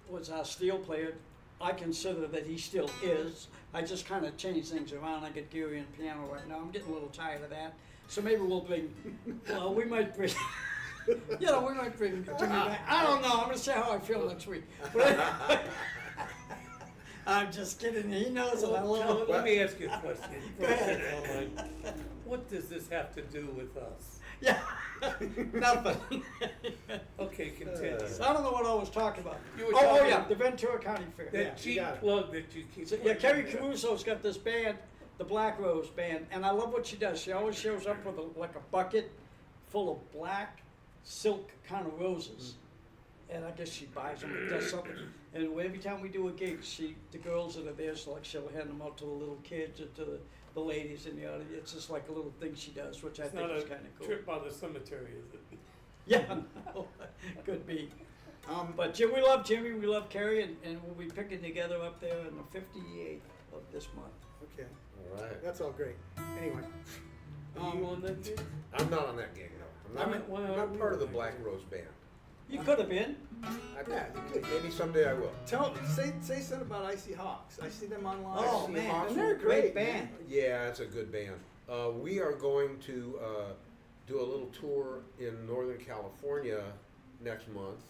was our steel player. I consider that he still is. I just kind of changed things around. I got Gary on piano right now. I'm getting a little tired of that. So maybe we'll bring, we might bring, we might bring Jimmy back. I don't know. I'm going to see how I feel next week. But I'm just kidding. He knows that I love him. Let me ask you a question. Go ahead. Caroline. What does this have to do with us? Yeah, nothing. Okay, continue. I don't know what I was talking about. You were Oh, talking- yeah, the Ventura County Fair. Yeah, That you cheap got it. plug that you keep. So, yeah, putting Carrie in there. Caruso's got this band, the Black Rose Band, and I love what she does. She always shows up with like a bucket full of black silk kind of roses. And I guess she buys them and does something. And every time we do a gig, the girls that are there, so like she'll hand them out to the little kids or to the ladies in the audience. It's just like a little thing she does, which I It's think not is a kind of cool. trip by the cemetery, is it? Yeah, no, could be. But Jim, we love Jimmy, we love Carrie, and we'll be picking together up there on the 58th of this month. Okay. All right. That's all great. Anyway. Are you on that gig? I'm not on that gig, no. I'm not, Well, I'm not we part of the were Black thinking. Rose Band. You could have been. Yeah, you could. Maybe someday I will. Say something about Icy Hawks. I see them online. Oh Icy man, Hawks and they're great great, band. Yeah, it's a good band. We are going to do a little tour in Northern California next month.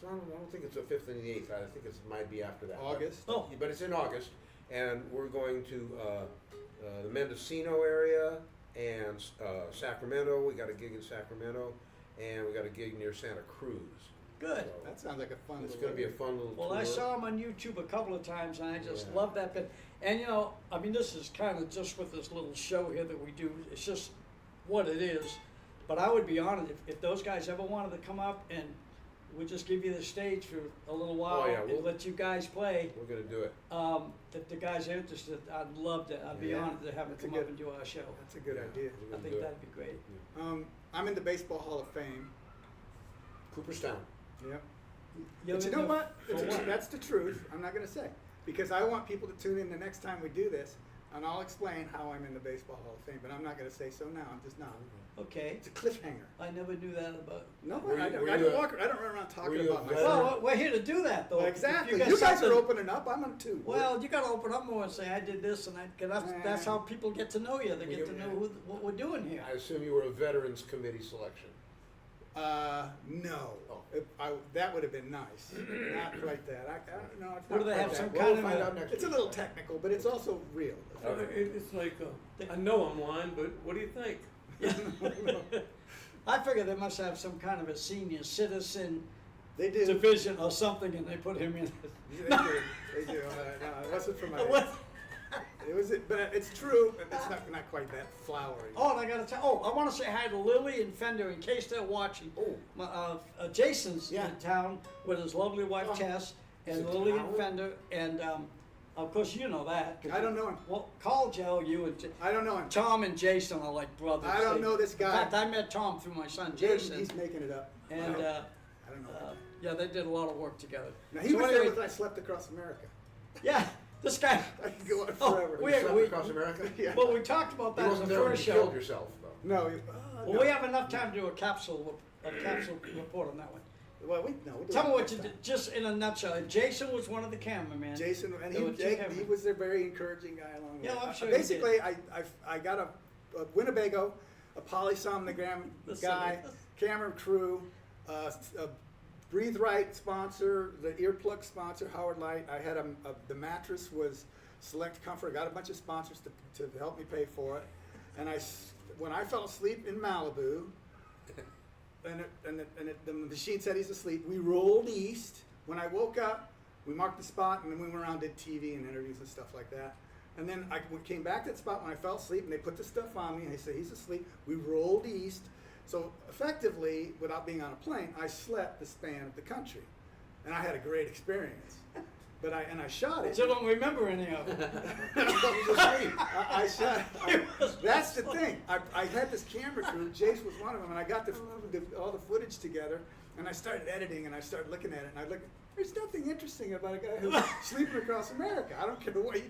I don't think it's the 5th and the 8th. I think it might be after that. August. Oh, But it's in August, and we're going to the Mendocino area and Sacramento. We got a gig in Sacramento, and we got a gig near Santa Cruz. good. So That sounds like a fun. it's little going to be a area. fun little Well, tour. I saw him on YouTube a couple of times, and I just Yeah. love that bit. And you know, I mean, this is kind of just with this little show here that we do. It's just what it is. But I would be honored if those guys ever wanted to come up and we'll just give you the stage for a little while Oh, yeah, and we'll- let you guys play. We're going to do it. If the guys are interested, I'd love to. I'd be Yeah. honored to have them That's a come up good- and do our show. That's a good Yeah, idea. we're I gonna think do it. that'd be great. I'm in the Baseball Hall of Fame. Cooperstown. Yep. You're But you in know the- what? for what? That's the truth. I'm not going to say. Because I want people to tune in the next time we do this, and I'll explain how I'm in the Baseball Hall of Fame. But I'm not going to say so now. I'm just not. Okay, It's a cliffhanger. I never knew that about. No, Were I you- don't, were I you don't a- walk. I don't run around were talking you a about veteran? myself. Well, we're here to do that though. If Exactly. got You guys something- are opening up. I'm on too. Well, you got to open up more and say I did this and that. 'Cause that's how people get to know you. They Well, get to you- know what we're doing here. I assume you were a Veterans Committee selection. No. Oh. That would have been nice. Not quite that. I don't know. It's What not do they quite have, that. some Well, kind we'll of find a- out next It's a week. little technical, but it's also real. It's like, I know I'm lying, but what do you think? I figure they must have some kind of a senior citizen They do. division or something, and they put him in. They do. They do. No, it wasn't for my. What? It was, but it's true. But it's not quite that flowery. Oh, and I gotta tell. Oh, I want to say hi to Lily and Fender in case they're watching. Oh. Jason's Yeah. in town with his lovely wife Oh. Tess and Is it Lily and Howard? Fender, and of course you know that. 'cause I don't know him. Well, Carl Joe, you and I don't know him. Tom and Jason are like brothers. I don't know this guy. In fact, I met Tom through my son Good, Jason, He's making it up. and I don't know. yeah, they did a lot of work together. Now he So was anyway, there with I Slept Across America. yeah, this guy. I could go on Oh, forever. we- You slept across America? Yeah. Well, we talked about He that in wasn't the there when first you killed show. yourself, though. No. Well, we have enough time to do a capsule report on that one. Well, we no. We'll do Tell it me what next you time. did, just in a nutshell. Jason was one of the cameramen. Jason, and There were two he cameras. was a very encouraging guy along the Yeah, way. I'm sure he Basically, I got a Winnebago, a polysomnogram Listen, guy, camera crew, a Breathe Right sponsor, the earplug sponsor, Howard Light. I had the mattress was Select Comfort. I got a bunch of sponsors to help me pay for it. And when I fell asleep in Malibu, the machine said he's asleep. We rolled east. When I woke up, we marked the spot, and then we went around, did TV and interviews and stuff like that. And then I came back to that spot when I fell asleep, and they put the stuff on me, and they said he's asleep. We rolled east. So effectively, without being on a plane, I slept the span of the country, and I had a great experience. But I shot it. You don't remember any of it. I shot. That's the thing. I had this camera crew. Jace was one of them, and I got all the footage together, and I started editing, and I started looking at it, and I looked. There's nothing interesting about a guy who's sleeping across America. I don't care what you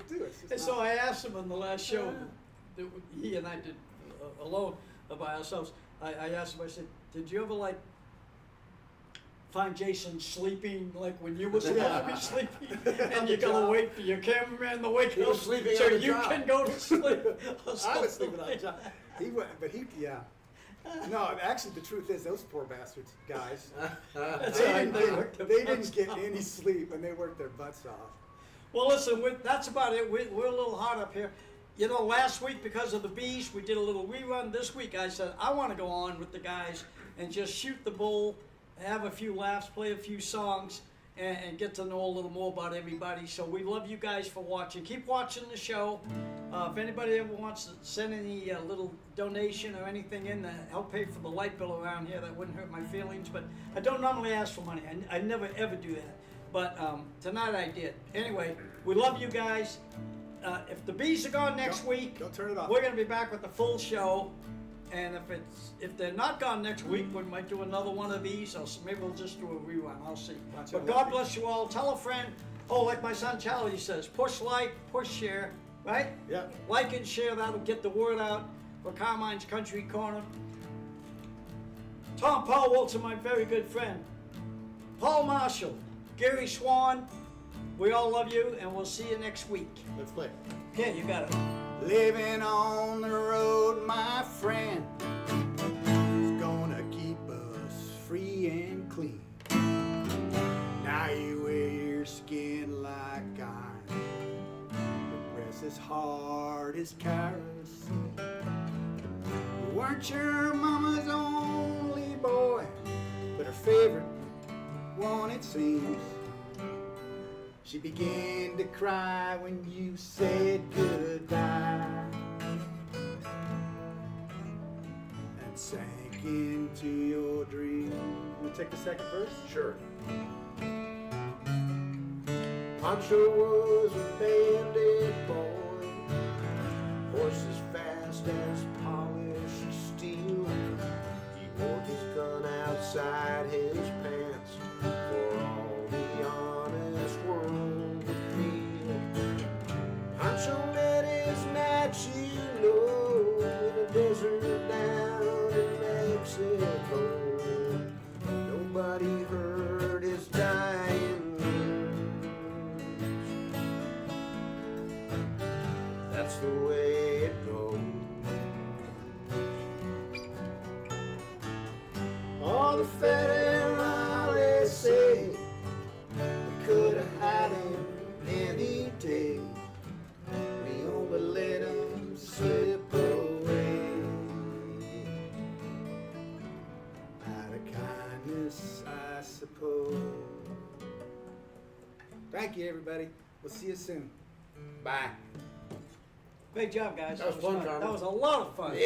do. It's just And so not. I asked him in the last show that he and I did alone by ourselves. I asked him. I said, "Did you ever like find Jason sleeping like when you were supposed to be sleeping, and you gotta wait for your cameraman to wake He up was sleeping so on the you job. can go to sleep?" or I was something sleeping on the like job. He went, but yeah. No, actually, the truth is, those poor bastards, guys, That's they all right, didn't, worked their they butts didn't get off. any sleep, and they worked their butts off. Well, listen, that's about it. We're a little hard up here. You know, last week, because of the beast, we did a little rerun. This week, I said, I want to go on with the guys and just shoot the bull, have a few laughs, play a few songs, and get to know a little more about everybody. So we love you guys for watching. Keep watching the show. If anybody ever wants to send any little donation or anything in to help pay for the light bill around here, that wouldn't hurt my feelings. But I don't normally ask for money. I never, ever do that. But tonight I did. Anyway, we love you guys. If the bees are gone next week, Don't turn it off. we're going to be back with the full show. And if they're not gone next week, we might do another one of these, or maybe we'll just do a rerun. I'll see. Watch But out, God Lefty. bless you all. Tell a friend. Oh, like my son Charlie says, push like, push share, right? Yeah. Like and share, that'll get the word out for Carmine's Country Corner. Tom Paul Wilson, my very good friend. Paul Marshall, Gary Swan, we all love you, and we'll see you next week. Let's play. Yeah, you got it. Living on the road, my friend, is gonna keep us free and clean. Now you wear your skin like iron, the press as hard as kerosene. You weren't your mama's only boy, but her favorite one it seems. She began to cry when you said goodbye, and sank into your dreams. Want to take the second verse? Sure. Pancho was a bandit boy, horses fast as polished steel. He wore his gun outside his pants for all the honest world to feel. Pancho met his Machino in a desert down in Mexico. Nobody heard his dying words. That's the way it goes. All the federales say we could have had him any day. We only let him slip away. Out of kindness, I suppose. Thank you, everybody. We'll see you soon. Bye. Great job, guys. That was fun, Carmen. That was a lot of fun.